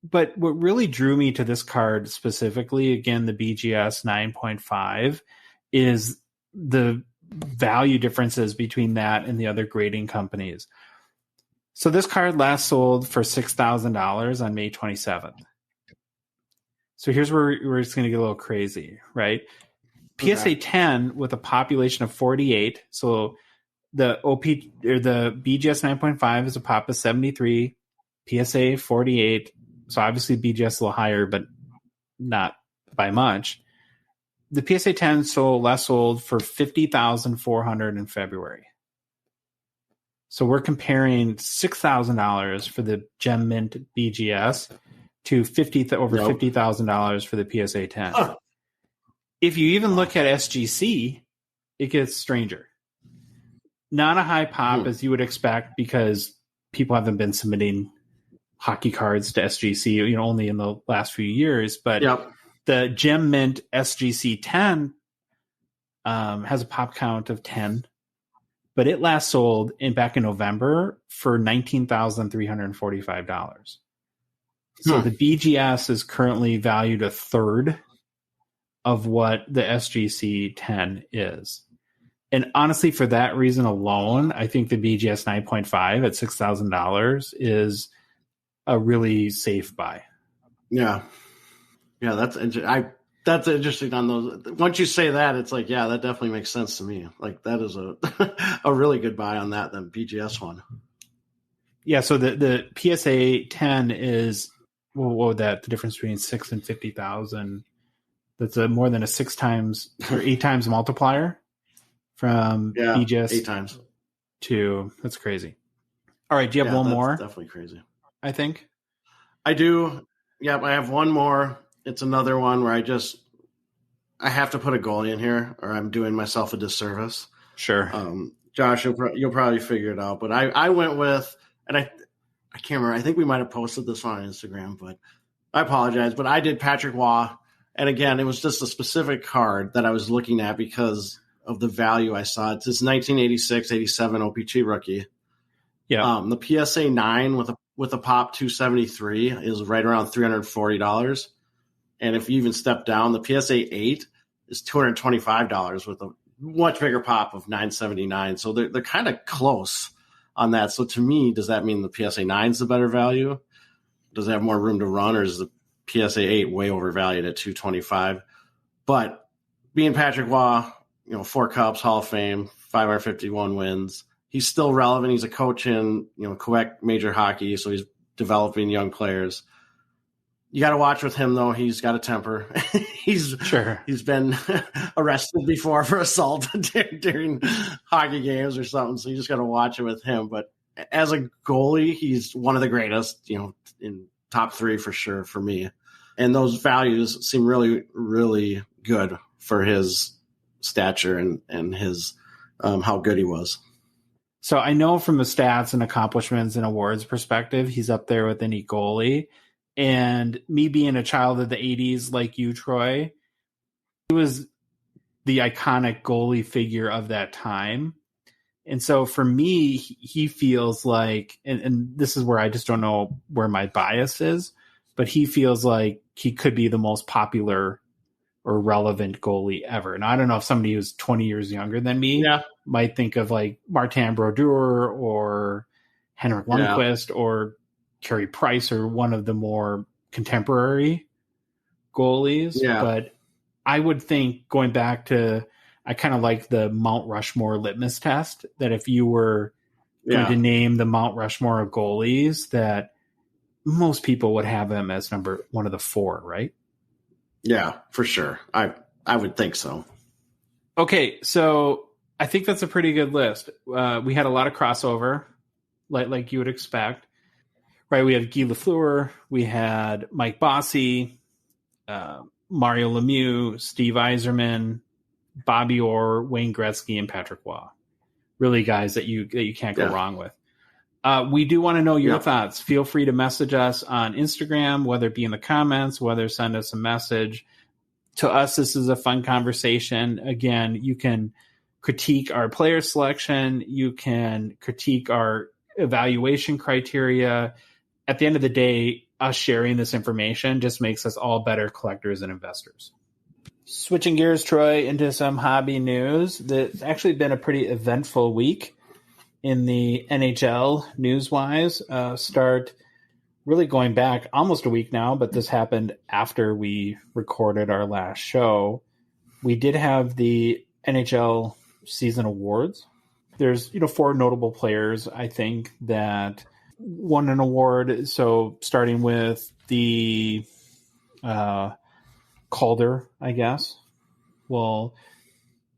But what really drew me to this card specifically, again, the BGS 9.5, is the value differences between that and the other grading companies. So this card last sold for $6,000 on May 27th. So here's where it's going to get a little crazy, right? Okay. PSA 10 with a population of 48. So the the BGS 9.5 is a pop of 73, PSA 48. So obviously BGS a little higher, but not by much. The PSA 10 last sold for $50,400 in February. So we're comparing $6,000 for the Gem Mint BGS to $50,000 for the PSA 10. Huh. If you even look at SGC, it gets stranger. Not a high pop as you would expect because people haven't been submitting hockey cards to SGC, only in the last few years. But the Gem Mint SGC 10 has a pop count of 10. But it last sold back in November for $19,345. So the BGS is currently valued a third of what the SGC 10 is. And honestly, for that reason alone, I think the BGS 9.5 at $6,000 is a really safe buy. Yeah. Yeah, that's interesting on those. Once you say that, it's like, yeah, that definitely makes sense to me. Like that is a really good buy on that than BGS one. Yeah, so the PSA 10 is what would that the difference between 6 and 50,000? That's more than a 6 times or 8 times multiplier from BGS 8 times to that's crazy. All right, do you have one more? Definitely crazy. I think I do. Yeah, I have one more. It's another one where I have to put a goalie in here, or I'm doing myself a disservice. Sure. Josh, you'll probably figure it out. But I went with, and I can't remember. I think we might have posted this on Instagram, but I apologize. But I did Patrick Waugh, and again, it was just a specific card that I was looking at because of the value I saw. It's this 1986-87 OPG rookie. Yeah. The PSA 9 with a pop 273 is right around $340. And if you even step down, the PSA 8 is $225 with a much bigger pop of 979. So they're kind of close on that. So to me, does that mean the PSA 9 is the better value? does it have more room to run, or is the PSA 8 way overvalued at 225? But being Patrick Waugh, 4 Cups, Hall of Fame, 551 wins, he's still relevant. He's a coach in, Quebec Major Hockey, so he's developing young players. You got to watch with him, though. He's got a temper. He's been arrested before for assault during hockey games or something, so you just got to watch it with him. But as a goalie, he's one of the greatest, in top 3 for sure for me. And those values seem really, really good for his stature and his how good he was. So I know from the stats and accomplishments and awards perspective, he's up there with any goalie. And me being a child of the 80s like you, Troy, he was the iconic goalie figure of that time. And so for me, he feels like, and this is where I just don't know where my bias is, but he feels like he could be the most popular or relevant goalie ever. And I don't know if somebody who's 20 years younger than me might think of like Martin Brodeur or Henrik Lundqvist or Carey Price or one of the more contemporary goalies. Yeah. But I would think, going back to, I kind of like the Mount Rushmore litmus test, that if you were going to name the Mount Rushmore of goalies, that most people would have him as one of the 4, right? Yeah, for sure. I would think so. Okay, so I think that's a pretty good list. We had a lot of crossover, like you would expect. Right, we have Guy Lafleur, we had Mike Bossy, Mario Lemieux, Steve Yzerman, Bobby Orr, Wayne Gretzky, and Patrick Waugh. Really guys that you can't go wrong with. We do want to know your thoughts. Feel free to message us on Instagram, whether it be in the comments, whether send us a message. To us, this is a fun conversation. Again, you can critique our player selection. You can critique our evaluation criteria. At the end of the day, us sharing this information just makes us all better collectors and investors. Switching gears, Troy, into some hobby news. It's actually been a pretty eventful week in the NHL news-wise. Start really going back almost a week now, but this happened after we recorded our last show. We did have the NHL season awards. There's 4 notable players, I think, that won an award. So starting with the Calder, I guess. Well,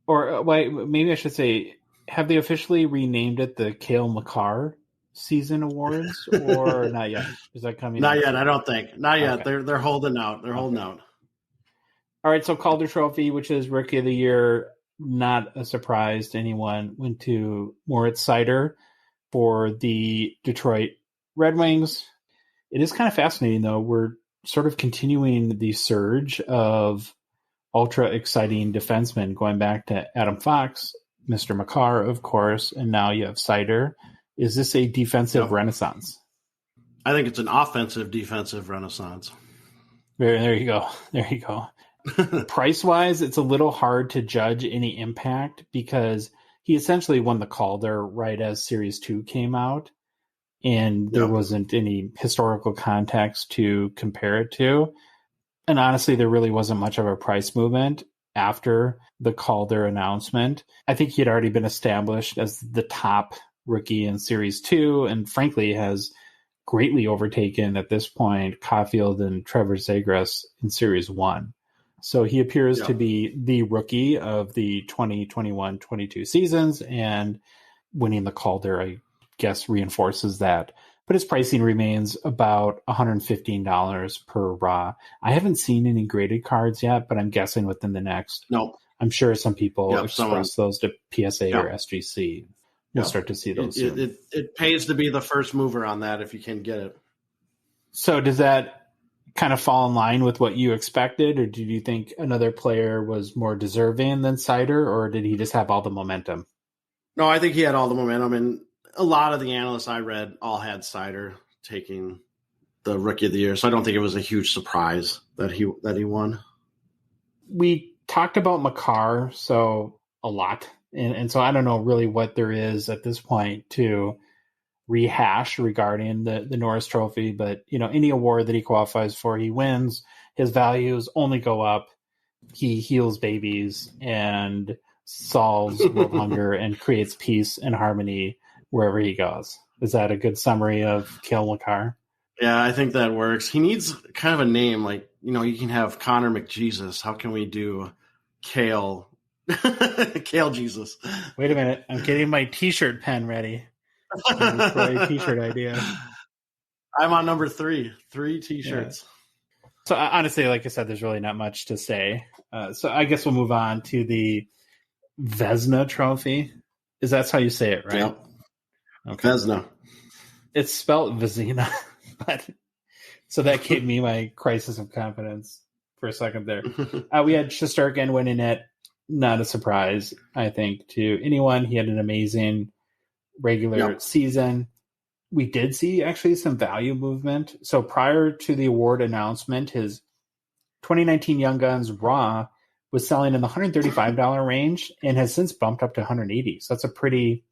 or wait, maybe I should say, have they officially renamed it the Cale Makar season awards, or not yet? Is that coming? Not yet. I don't think. Not yet. Okay. They're holding out. They're holding out. All right. So Calder Trophy, which is Rookie of the Year, not a surprise to anyone, went to Moritz Seider for the Detroit Red Wings. It is kind of fascinating, though. We're sort of continuing the surge of ultra exciting defensemen, going back to Adam Fox, Mr. Makar, of course, and now you have Seider. Is this a defensive renaissance? I think it's an offensive defensive renaissance. There you go. There you go. Price-wise, it's a little hard to judge any impact because he essentially won the Calder right as Series 2 came out, and there wasn't any historical context to compare it to. And honestly, there really wasn't much of a price movement after the Calder announcement. I think he had already been established as the top rookie in Series 2, and frankly has greatly overtaken at this point Caulfield and Trevor Zegras in Series 1. So he appears to be the rookie of the 2021-22 seasons, and winning the Calder, I guess, reinforces that. But his pricing remains about $115 per raw. I haven't seen any graded cards yet, but I'm guessing within the next. I'm sure some people express those to PSA or SGC. We'll start to see those soon. It pays to be the first mover on that if you can get it. So does that kind of fall in line with what you expected, or did you think another player was more deserving than Seider, or did he just have all the momentum? No, I think he had all the momentum, and a lot of the analysts I read all had Seider taking the Rookie of the Year, so I don't think it was a huge surprise that he won. We talked about Makar a lot, and so I don't know really what there is at this point to rehash regarding the Norris Trophy, but any award that he qualifies for, he wins. His values only go up. He heals babies and solves world hunger and creates peace and harmony wherever he goes. Is that a good summary of Cale Makar? Yeah, I think that works. He needs kind of a name, like, you can have Connor McJesus. How can we do Cale? Cale Jesus. Wait a minute. I'm getting my t-shirt pen ready. T-shirt idea. I'm on number 3 t-shirts. Yeah. So honestly, like I said, there's really not much to say. So I guess we'll move on to the Vezina Trophy. That's how you say it, right? Yep. Okay. Vezina. It's spelled Vezina, but so that gave me my crisis of confidence for a second there. We had Shesterkin winning it. Not a surprise, I think, to anyone. He had an amazing regular season. We did see actually some value movement. So prior to the award announcement, his 2019 Young Guns Raw was selling in the $135 range and has since bumped up to $180. So that's a pretty,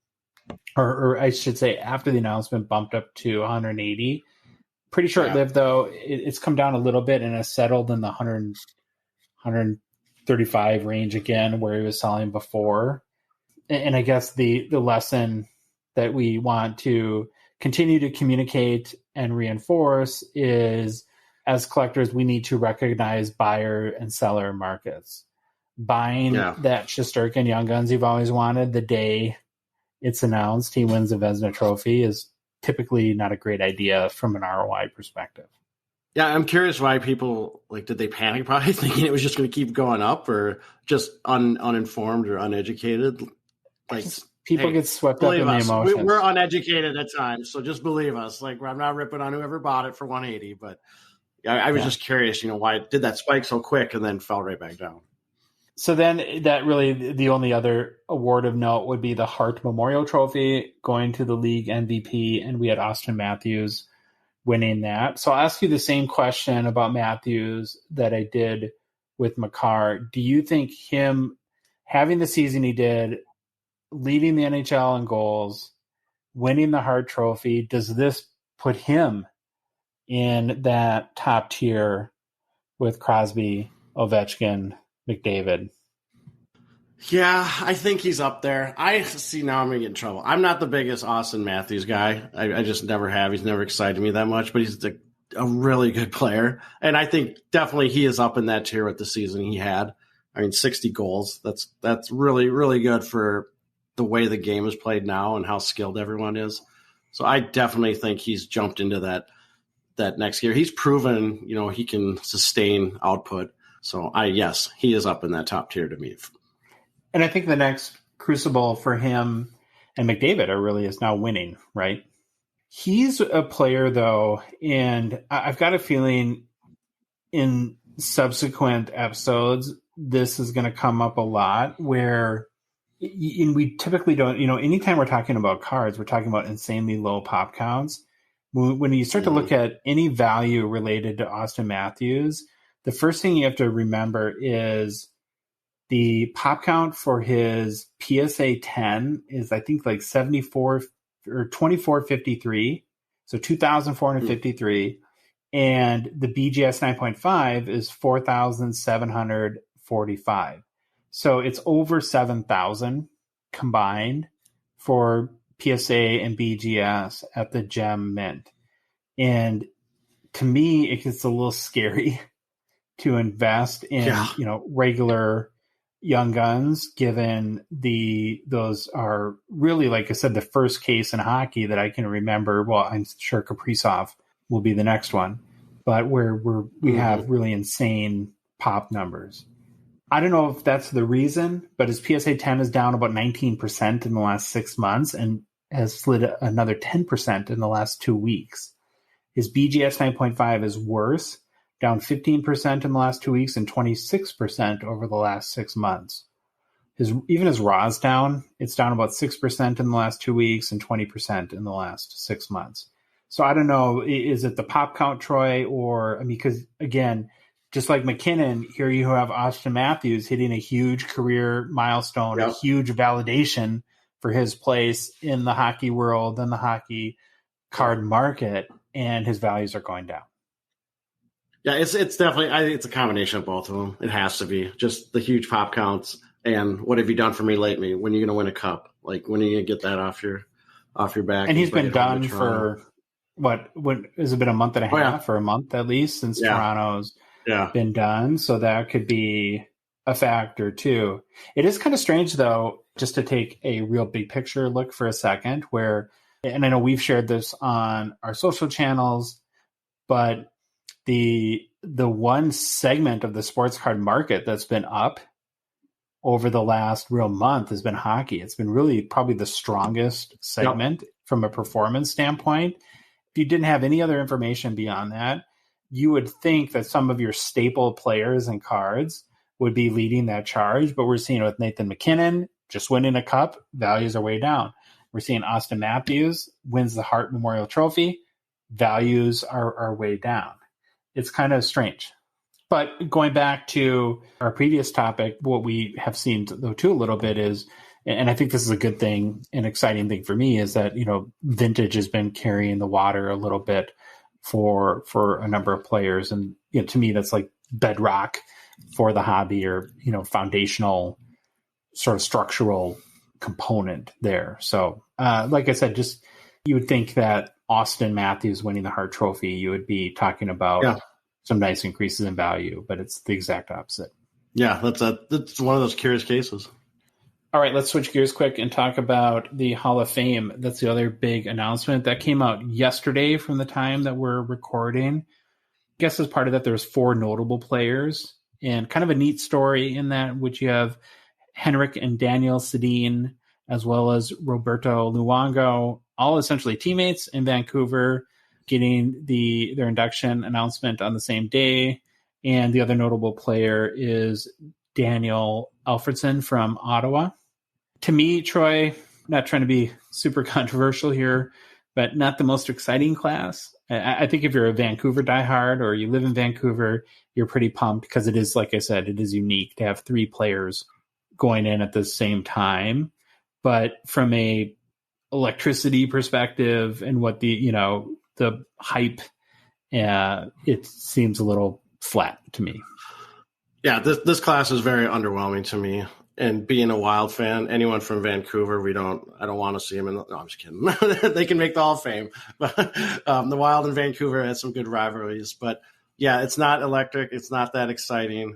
or I should say after the announcement, bumped up to $180. Pretty short-lived, though. It's come down a little bit and has settled in the $135 range again, where he was selling before. And I guess the lesson that we want to continue to communicate and reinforce is, as collectors, we need to recognize buyer and seller markets. Buying that Shesterkin Young Guns you've always wanted the day it's announced he wins the Vezina Trophy is typically not a great idea from an ROI perspective. Yeah, I'm curious why people, did they panic probably thinking it was just going to keep going up, or just uninformed or uneducated? People get swept up in the emotions. We're uneducated at times, so just believe us. I'm not ripping on whoever bought it for 180, but I was just curious, why did that spike so quick and then fell right back down? So then that really, the only other award of note would be the Hart Memorial Trophy going to the league MVP, and we had Austin Matthews winning that. So I'll ask you the same question about Matthews that I did with Makar. Do you think him having the season he did, leading the NHL in goals, winning the Hart Trophy, does this put him in that top tier with Crosby, Ovechkin, McDavid? Yeah, I think he's up there. I see now I'm going to get in trouble. I'm not the biggest Austin Matthews guy. I just never have. He's never excited me that much, but he's a really good player. And I think definitely he is up in that tier with the season he had. 60 goals. That's really, really good for the way the game is played now and how skilled everyone is. So I definitely think he's jumped into that next year. He's proven, he can sustain output. So yes, he is up in that top tier to me. And I think the next crucible for him and McDavid is now winning, right? He's a player, though, and I've got a feeling in subsequent episodes, this is going to come up a lot, where we typically don't, anytime we're talking about cards, we're talking about insanely low pop counts. When you start to look at any value related to Austin Matthews, the first thing you have to remember is the pop count for his PSA 10 is, I think, 74 or 2453, so 2,453, and the BGS 9.5 is 4,745. So it's over 7,000 combined for PSA and BGS at the Gem Mint. And to me, it gets a little scary to invest in, regular Young Guns, given those are really, like I said, the first case in hockey that I can remember. Well, I'm sure Kaprizov will be the next one, but where we have really insane pop numbers. I don't know if that's the reason, but his PSA 10 is down about 19% in the last 6 months and has slid another 10% in the last 2 weeks. His BGS 9.5 is worse, down 15% in the last 2 weeks and 26% over the last 6 months. Even his raw is down. It's down about 6% in the last 2 weeks and 20% in the last 6 months. So I don't know, is it the pop count, Troy, or, because again, just like McKinnon, here you have Austin Matthews hitting a huge career milestone, a huge validation for his place in the hockey world and the hockey card market, and his values are going down. Yeah, it's definitely, I think it's a combination of both of them. It has to be just the huge pop counts and what have you done for me lately? When are you going to win a cup? Like, when are you going to get that off your back? And he's been done for what has it been, a month and a half or a month at least since Toronto's been done. So that could be a factor too. It is kind of strange though, just to take a real big picture look for a second, where, and I know we've shared this on our social channels, but the one segment of the sports card market that's been up over the last real month has been hockey. It's been really probably the strongest segment from a performance standpoint. If you didn't have any other information beyond that, you would think that some of your staple players and cards would be leading that charge, but we're seeing it with Nathan McKinnon just winning a cup, values are way down. We're seeing Austin Matthews wins the Hart Memorial Trophy, values are way down. It's kind of strange. But going back to our previous topic, what we have seen though too a little bit is, and I think this is a good thing, an exciting thing for me, is that, vintage has been carrying the water a little bit for a number of players. And to me, that's like bedrock for the hobby, or, foundational sort of structural component there. So like I said, just you would think that Austin Matthews winning the Hart Trophy, you would be talking about some nice increases in value, but it's the exact opposite. Yeah, that's one of those curious cases. All right, let's switch gears quick and talk about the Hall of Fame. That's the other big announcement that came out yesterday from the time that we're recording. I guess as part of that, there's 4 notable players, and kind of a neat story in that, which you have Henrik and Daniel Sedin, as well as Roberto Luongo, all essentially teammates in Vancouver, getting their induction announcement on the same day. And the other notable player is Daniel Alfredsson from Ottawa. To me, Troy, not trying to be super controversial here, but not the most exciting class. I think if you're a Vancouver diehard or you live in Vancouver, you're pretty pumped because it is, like I said, it is unique to have 3 players going in at the same time. But from a electricity perspective and what the hype, it seems a little flat to me. Yeah, this class is very underwhelming to me. And being a Wild fan, anyone from Vancouver, I don't want to see them. No, I'm just kidding. They can make the Hall of Fame. But the Wild and Vancouver had some good rivalries. But yeah, it's not electric. It's not that exciting.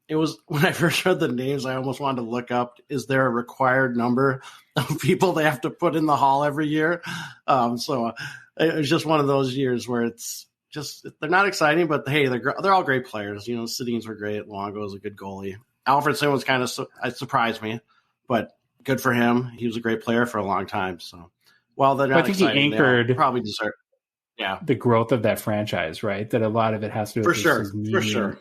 It was, when I first heard the names, I almost wanted to look up, is there a required number of people they have to put in the Hall every year? So it was just one of those years where it's just, they're not exciting, but hey, they're all great players. Sedins were great. Luongo was a good goalie. Alfredsson was kind of surprised me, but good for him. He was a great player for a long time. So, while they're not I think exciting, he anchored probably deserve the growth of that franchise, right? That a lot of it has to do with for sure.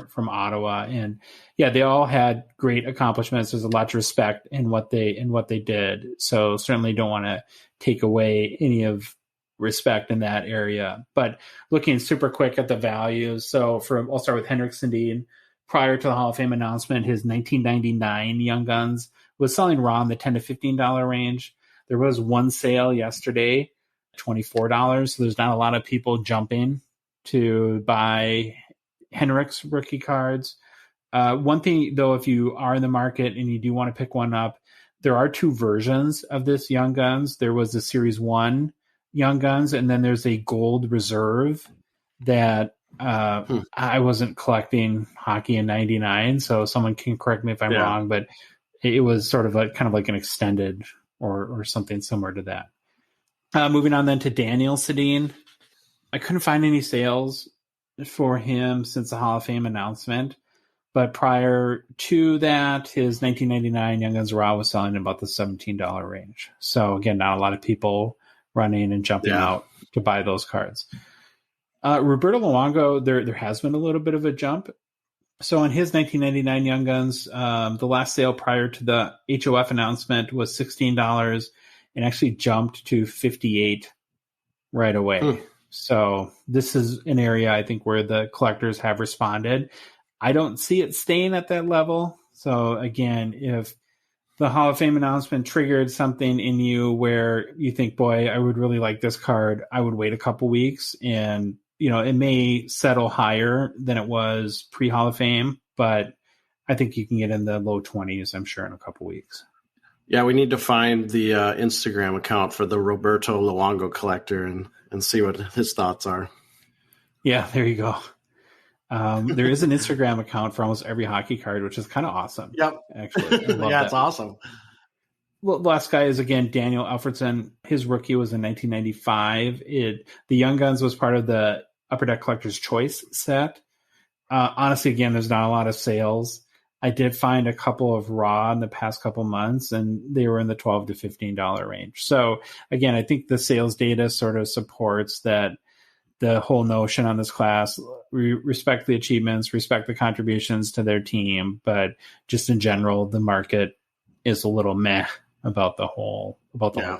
From Ottawa, and they all had great accomplishments. There's a lot to respect in what they did. So certainly don't want to take away any of respect in that area. But looking super quick at the values, so I'll start with Henrik Sedin. Prior to the Hall of Fame announcement, his 1999 Young Guns was selling raw in the $10 to $15 range. There was one sale yesterday, $24. So there's not a lot of people jumping to buy Henrik's rookie cards. One thing, though, if you are in the market and you do want to pick one up, there are 2 versions of this Young Guns. There was the Series 1 Young Guns, and then there's a gold reserve that I wasn't collecting hockey in 99, so someone can correct me if I'm wrong, but it was sort of kind of like an extended or something similar to that. Moving on then to Daniel Sedin. I couldn't find any sales for him since the Hall of Fame announcement, but prior to that, his 1999 Young Guns Raw was selling in about the $17 range. So again, not a lot of people running and jumping out to buy those cards. Roberto Luongo, there has been a little bit of a jump. So in his 1999 Young Guns, the last sale prior to the HOF announcement was $16 and actually jumped to $58 right away. So this is an area I think where the collectors have responded. I don't see it staying at that level. So again, if the Hall of Fame announcement triggered something in you where you think, boy, I would really like this card. I would wait a couple weeks, and it may settle higher than it was pre-Hall of Fame, but I think you can get in the low 20s, I'm sure, in a couple weeks. Yeah, we need to find the Instagram account for the Roberto Luongo collector and see what his thoughts are. Yeah, there you go. There is an Instagram account for almost every hockey card, which is kind of awesome. Yep. Actually. Yeah, it's awesome. Well, the last guy is, again, Daniel Alfredsson. His rookie was in 1995. The Young Guns was part of the Upper Deck Collector's Choice set. Honestly, again, there's not a lot of sales. I did find a couple of raw in the past couple months, and they were in the $12 to $15 range. So, again, I think the sales data sort of supports that the whole notion on this class, respect the achievements, respect the contributions to their team, but just in general, the market is a little meh about the whole thing.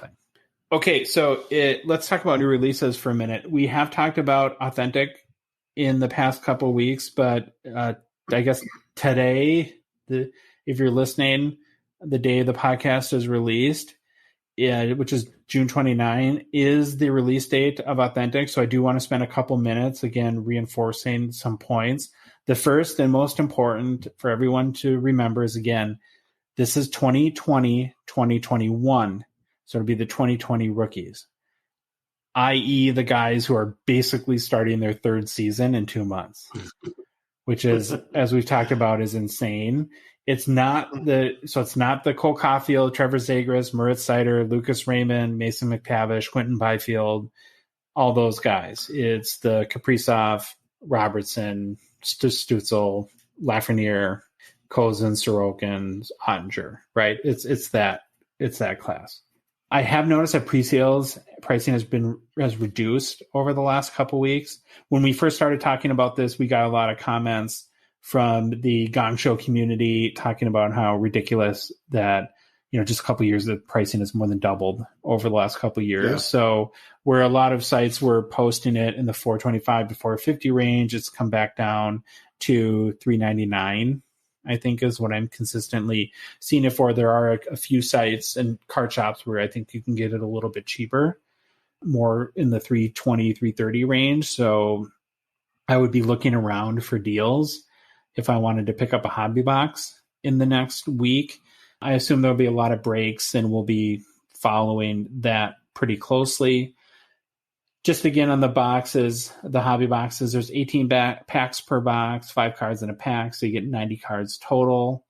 Okay, so let's talk about new releases for a minute. We have talked about Authentic in the past couple of weeks, but I guess today, if you're listening, the day the podcast is released, which is June 29, is the release date of Authentic. So I do want to spend a couple minutes, again, reinforcing some points. The first and most important for everyone to remember is, again, this is 2020, 2021. So it'll be the 2020 rookies, i.e. the guys who are basically starting their third season in 2 months, which is, as we've talked about, is insane. It's not the Cole Caulfield, Trevor Zegras, Moritz Seider, Lucas Raymond, Mason McTavish, Quentin Byfield, all those guys. It's the Kaprizov, Robertson, Stützle, Lafreniere, Kozin, Sorokin, Ottinger, right? It's that class. I have noticed that pre-sales pricing has reduced over the last couple weeks. When we first started talking about this, we got a lot of comments from the Gongshow community talking about how ridiculous that, just a couple of years, the pricing has more than doubled over the last couple of years. Yeah. So where a lot of sites were posting it in the $425 to $450 range, it's come back down to $399, I think, is what I'm consistently seeing it for. There are a few sites and card shops where I think you can get it a little bit cheaper, more in the $320, $330 range. So I would be looking around for deals if I wanted to pick up a hobby box in the next week. I assume there'll be a lot of breaks, and we'll be following that pretty closely. Just again on the boxes, the hobby boxes, there's 18 packs per box, 5 cards in a pack, so you get 90 cards total.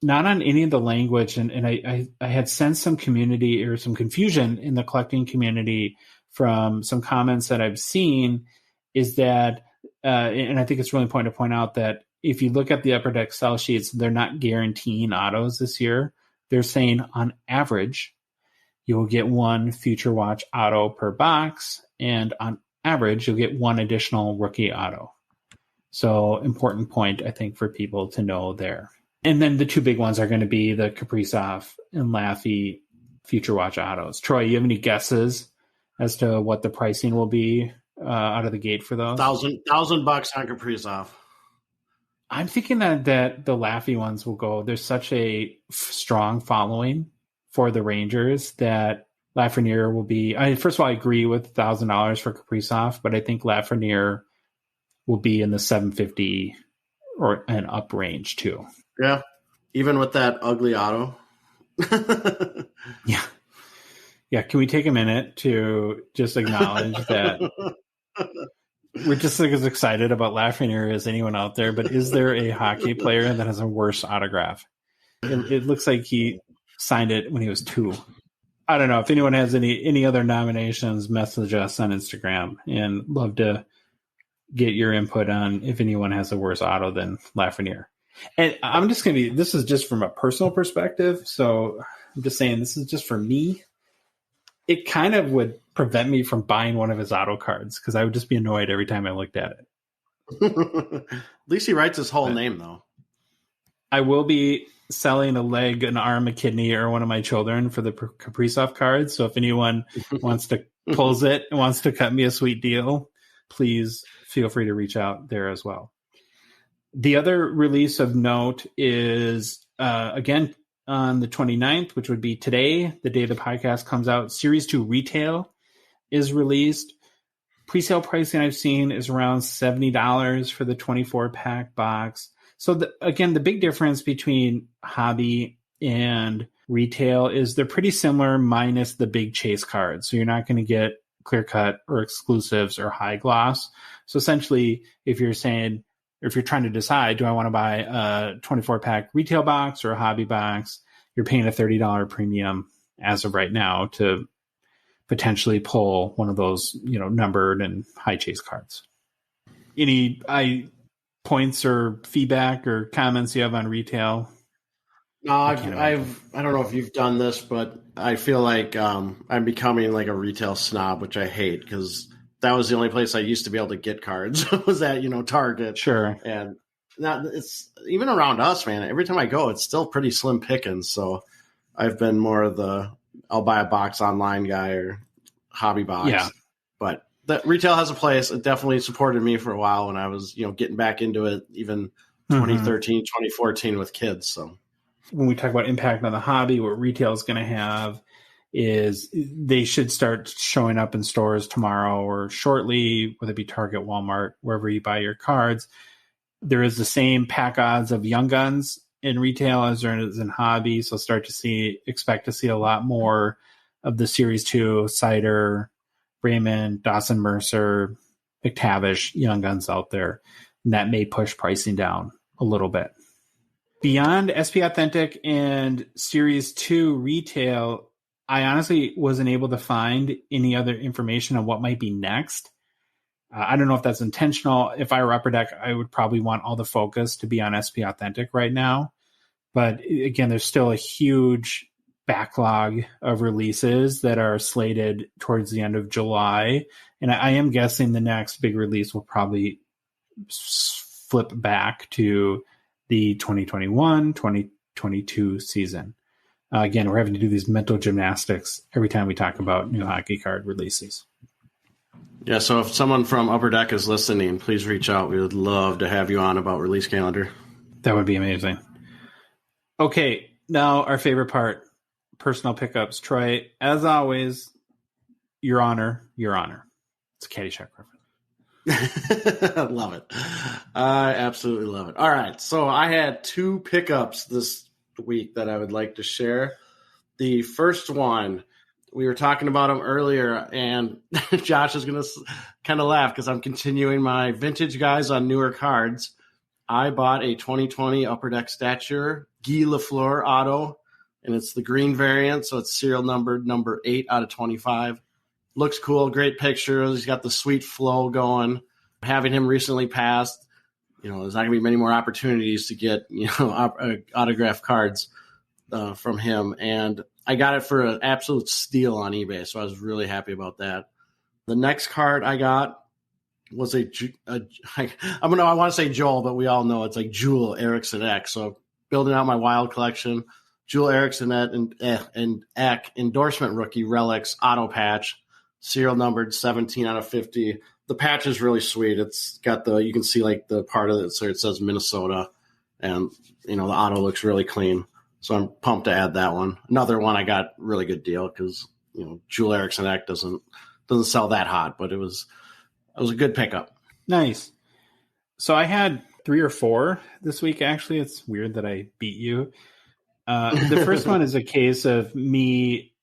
Not on any of the language, and I had sensed some community or some confusion in the collecting community from some comments that I've seen, is that, and I think it's really important to point out that if you look at the Upper Deck sell sheets, they're not guaranteeing autos this year. They're saying on average, you will get 1 Future Watch auto per box, and on average, you'll get 1 additional rookie auto. So important point, I think, for people to know there. And then the 2 big ones are going to be the Kaprizov and Laffy Future Watch autos. Troy, you have any guesses as to what the pricing will be out of the gate for those? $1,000 on Kaprizov. I'm thinking that the Laffy ones will go. There's such a strong following for the Rangers that Lafreniere will be. First of all, I agree with $1,000 for Kaprizov, but I think Lafreniere will be in the $750 or an up range too. Yeah, even with that ugly auto. Yeah. Can we take a minute to just acknowledge that we're just as excited about Lafreniere as anyone out there, but is there a hockey player that has a worse autograph? It looks like he signed it when he was 2. I don't know if anyone has any other nominations, message us on Instagram, and love to get your input on if anyone has a worse auto than Lafreniere. And I'm just going to this is just from a personal perspective. So I'm just saying, this is just for me. It kind of would prevent me from buying one of his auto cards because I would just be annoyed every time I looked at it. At least he writes his whole name, though. I will be selling a leg, an arm, a kidney, or one of my children for the Kaprizov cards. So if anyone wants to pulls it and wants to cut me a sweet deal, please feel free to reach out there as well. The other release of note is, again, on the 29th, which would be today, the day the podcast comes out, Series 2 Retail is released. Presale pricing I've seen is around $70 for the 24-pack box. So, again, the big difference between hobby and retail is they're pretty similar minus the big chase cards. So you're not going to get clear cut or exclusives or high gloss. So essentially, if you're trying to decide, do I want to buy a 24-pack retail box or a hobby box, you're paying a $30 premium as of right now to potentially pull one of those, numbered and high chase cards. Any points or feedback or comments you have on retail? No, I don't know if you've done this, but I feel like I'm becoming like a retail snob, which I hate because that was the only place I used to be able to get cards was at, Target. Sure. And now it's even around us, man. Every time I go, it's still pretty slim pickings. So I've been more of I'll buy a box online guy or hobby box. Yeah. But the retail has a place. It definitely supported me for a while when I was, getting back into it, even 2013, 2014 with kids. So when we talk about impact on the hobby, what retail is going to have is they should start showing up in stores tomorrow or shortly, whether it be Target, Walmart, wherever you buy your cards. There is the same pack odds of Young Guns in retail as there is in hobby. So expect to see a lot more of the Series 2, Cider, Raymond, Dawson Mercer, McTavish, Young Guns out there. And that may push pricing down a little bit. Beyond SP Authentic and Series 2 retail, I honestly wasn't able to find any other information on what might be next. I don't know if that's intentional. If I were Upper Deck, I would probably want all the focus to be on SP Authentic right now. But again, there's still a huge backlog of releases that are slated towards the end of July. And I am guessing the next big release will probably flip back to the 2021-2022 season. Again, we're having to do these mental gymnastics every time we talk about new hockey card releases. Yeah, so if someone from Upper Deck is listening, please reach out. We would love to have you on about release calendar. That would be amazing. Okay, now our favorite part, personal pickups. Troy, as always, your honor. It's a Caddyshack reference. Love it. I absolutely love it. All right. So I had two pickups this week that I would like to share. The first one, we were talking about them earlier, and Josh is going to kind of laugh because I'm continuing my vintage guys on newer cards. I bought a 2020 Upper Deck Stature Guy Lafleur auto, and it's the green variant, so it's serial numbered number 8 out of 25. Looks cool, great pictures. He's got the sweet flow going. Having him recently passed, there's not going to be many more opportunities to get, autographed cards from him. And I got it for an absolute steal on eBay, so I was really happy about that. The next card I got was I want to say Joel, but we all know it's like Jewel Eriksson X. So building out my wild collection, Jewel Eriksson and Eck endorsement rookie relics auto patch. Serial numbered 17 out of 50. The patch is really sweet. It's got you can see like the part of it, so it says Minnesota, and the auto looks really clean. So I'm pumped to add that one. Another one I got really good deal because Jewel Eriksson Ek doesn't sell that hot, but it was a good pickup. Nice. So I had 3 or 4 this week. Actually, it's weird that I beat you. The first one is a case of me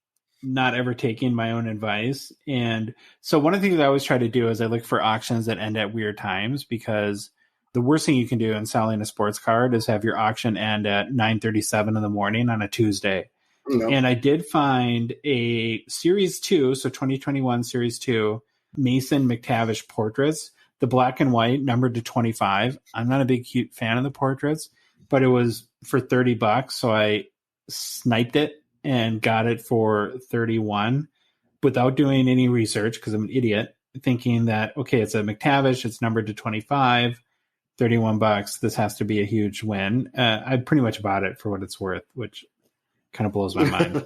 not ever taking my own advice. And so one of the things I always try to do is I look for auctions that end at weird times, because the worst thing you can do in selling a sports card is have your auction end at 9:37 in the morning on a Tuesday. Nope. And I did find a Series 2, so 2021 Series 2, Mason McTavish portraits, the black and white, numbered to 25. I'm not a big fan of the portraits, but it was for $30, so I sniped it and got it for 31 without doing any research, because I'm an idiot, thinking that, okay, it's a McTavish, it's numbered to 25, $31. This has to be a huge win. I pretty much bought it for what it's worth, which kind of blows my mind.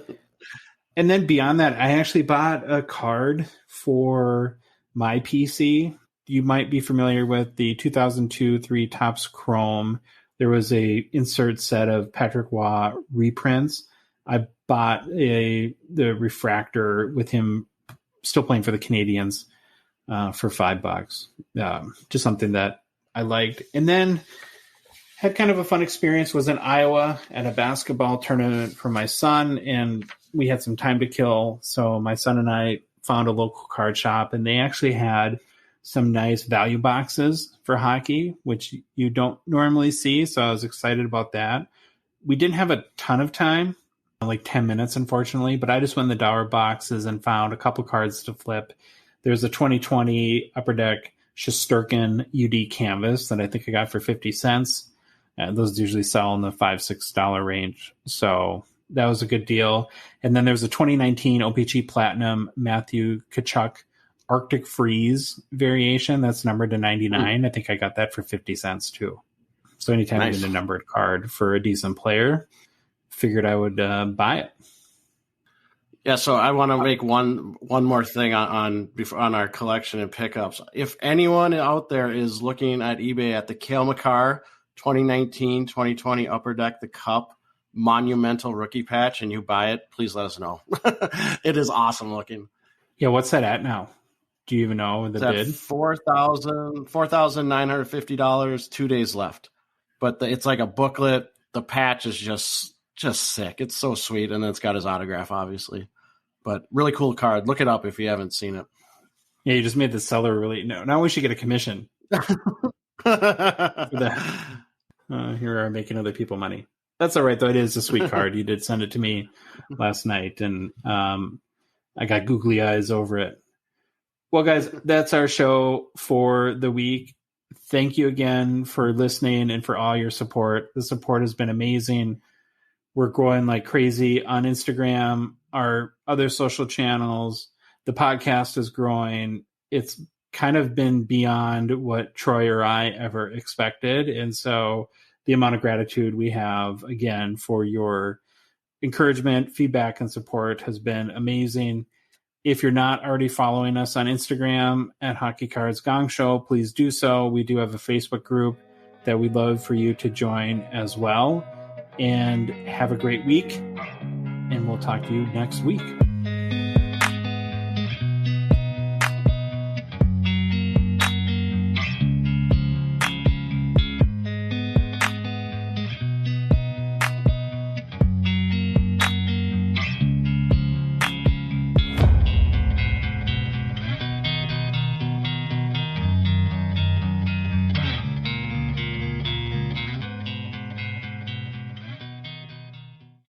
And then beyond that, I actually bought a card for my PC. You might be familiar with the 2002-3 Topps Chrome. there was a insert set of Patrick Waugh reprints. I bought the refractor with him still playing for the Canadians for $5. Just something that I liked. And then had kind of a fun experience, was in Iowa at a basketball tournament for my son, and we had some time to kill. So my son and I found a local card shop, and they actually had some nice value boxes for hockey, which you don't normally see. So I was excited about that. We didn't have a ton of time, like 10 minutes, unfortunately, but I just went in the Dower boxes and found a couple cards to flip. There's a 2020 Upper Deck Shesterkin UD canvas that I think I got for 50 cents. Those usually sell in the $5-6 range. So that was a good deal. And then there's a 2019 OPG Platinum Matthew Tkachuk Arctic Freeze variation that's numbered to 99. I think I got that for 50 cents too. So anytime I get a numbered card for a decent player, figured I would buy it. Yeah, so I want to make one more thing on our collection and pickups. If anyone out there is looking at eBay at the Cale Makar 2019-2020 Upper Deck the Cup monumental rookie patch and you buy it, please let us know. It is awesome looking. Yeah, what's that at now? Do you even know the bid? $4,950, 2 days left. But it's like a booklet. The patch is just sick. It's so sweet, and it's got his autograph, obviously. But really cool card. Look it up if you haven't seen it. Yeah, you just made the seller really. No, now we should get a commission. Here are making other people money. That's all right, though. It is a sweet card. You did send it to me last night, and I got googly eyes over it. Well, guys, that's our show for the week. Thank you again for listening and for all your support. The support has been amazing. We're growing like crazy on Instagram, our other social channels. The podcast is growing. It's kind of been beyond what Troy or I ever expected. And so the amount of gratitude we have, again, for your encouragement, feedback, and support has been amazing. If you're not already following us on Instagram at Hockey Cards Gongshow, please do so. We do have a Facebook group that we'd love for you to join as well. And have a great week. And we'll talk to you next week.